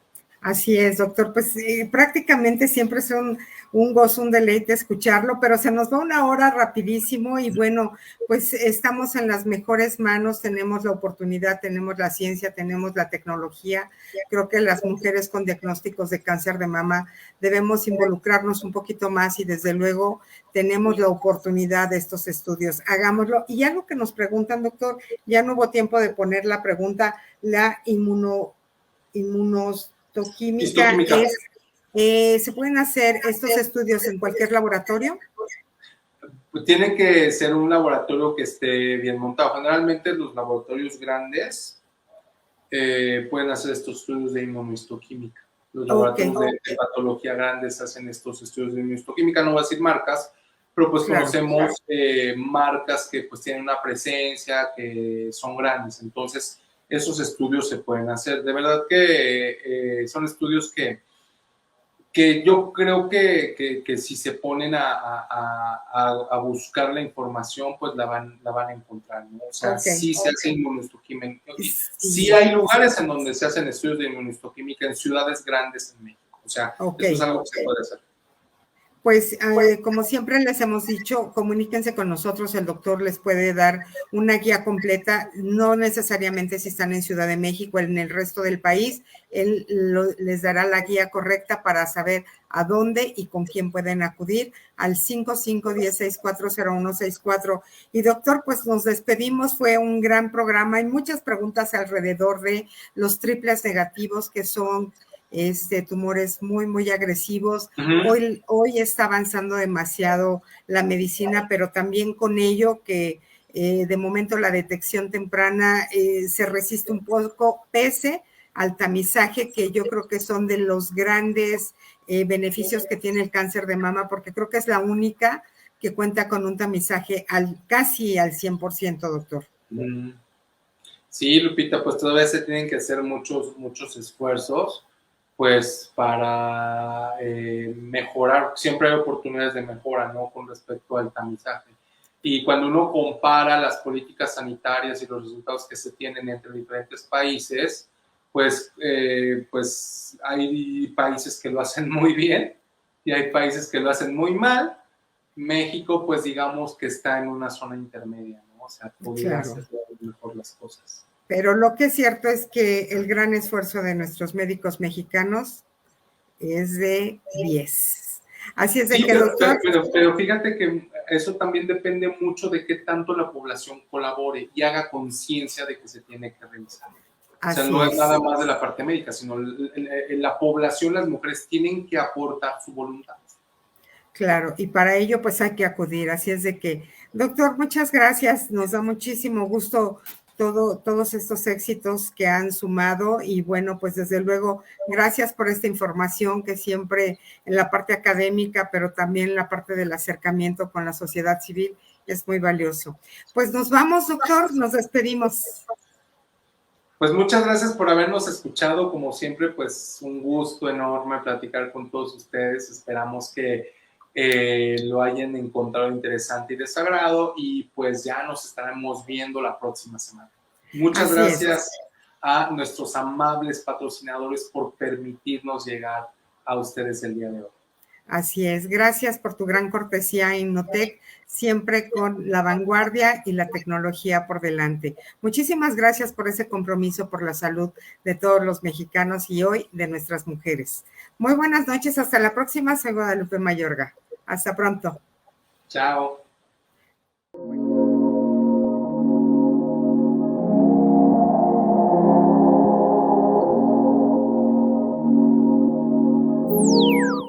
Así es, doctor. Pues prácticamente siempre es un gozo, un deleite escucharlo, pero se nos va una hora rapidísimo y bueno, pues estamos en las mejores manos, tenemos la oportunidad, tenemos la ciencia, tenemos la tecnología. Creo que las mujeres con diagnósticos de cáncer de mama debemos involucrarnos un poquito más y desde luego tenemos la oportunidad de estos estudios. Hagámoslo. Y algo que nos preguntan, doctor, ya no hubo tiempo de poner la pregunta, la inmunoquímica es, ¿se pueden hacer estos estudios en cualquier laboratorio? Pues tiene que ser un laboratorio que esté bien montado. Generalmente los laboratorios grandes pueden hacer estos estudios de inmunohistoquímica. Los laboratorios de patología grandes hacen estos estudios de inmunohistoquímica, no voy a decir marcas, pero pues conocemos marcas que pues tienen una presencia, que son grandes, entonces esos estudios se pueden hacer. De verdad que son estudios que yo creo que si se ponen a buscar la información, pues la van a encontrar, ¿no? O sea, sí se hace inmunohistoquímica. Sí hay lugares en donde se hacen estudios de inmunohistoquímica en ciudades grandes en México. O sea, eso es algo que se puede hacer. Pues como siempre les hemos dicho, comuníquense con nosotros, el doctor les puede dar una guía completa, no necesariamente si están en Ciudad de México, en el resto del país, él les dará la guía correcta para saber a dónde y con quién pueden acudir al 5516-40164. Y doctor, pues nos despedimos, fue un gran programa, hay muchas preguntas alrededor de los triples negativos que son tumores muy, muy agresivos. Hoy está avanzando demasiado la medicina, pero también con ello que de momento la detección temprana se resiste un poco, pese al tamizaje, que yo creo que son de los grandes beneficios que tiene el cáncer de mama, porque creo que es la única que cuenta con un tamizaje casi al 100%, doctor. Sí, Lupita, pues todavía se tienen que hacer muchos esfuerzos, pues para mejorar. Siempre hay oportunidades de mejora, ¿no? Con respecto al tamizaje. Y cuando uno compara las políticas sanitarias y los resultados que se tienen entre diferentes países, pues hay países que lo hacen muy bien y hay países que lo hacen muy mal. México, pues digamos que está en una zona intermedia, ¿no? O sea, podría hacer mejor las cosas. Pero lo que es cierto es que el gran esfuerzo de nuestros médicos mexicanos es de 10. Así es de sí, que, doctor... Pero fíjate que eso también depende mucho de qué tanto la población colabore y haga conciencia de que se tiene que revisar. O sea, no es nada más de la parte médica, sino la población, las mujeres tienen que aportar su voluntad. Claro, y para ello pues hay que acudir. Así es de que, doctor, muchas gracias. Nos da muchísimo gusto todos estos éxitos que han sumado y bueno, pues desde luego, gracias por esta información que siempre en la parte académica, pero también en la parte del acercamiento con la sociedad civil es muy valioso. Pues nos vamos, doctor, nos despedimos. Pues muchas gracias por habernos escuchado. Como siempre, pues un gusto enorme platicar con todos ustedes. Esperamos que lo hayan encontrado interesante y de su agrado y pues ya nos estaremos viendo la próxima semana. Muchas gracias a nuestros amables patrocinadores por permitirnos llegar a ustedes el día de hoy. Así es, gracias por tu gran cortesía, Innotec, siempre con la vanguardia y la tecnología por delante. Muchísimas gracias por ese compromiso por la salud de todos los mexicanos y hoy de nuestras mujeres. Muy buenas noches, hasta la próxima, soy Guadalupe Mayorga. Hasta pronto. Chao.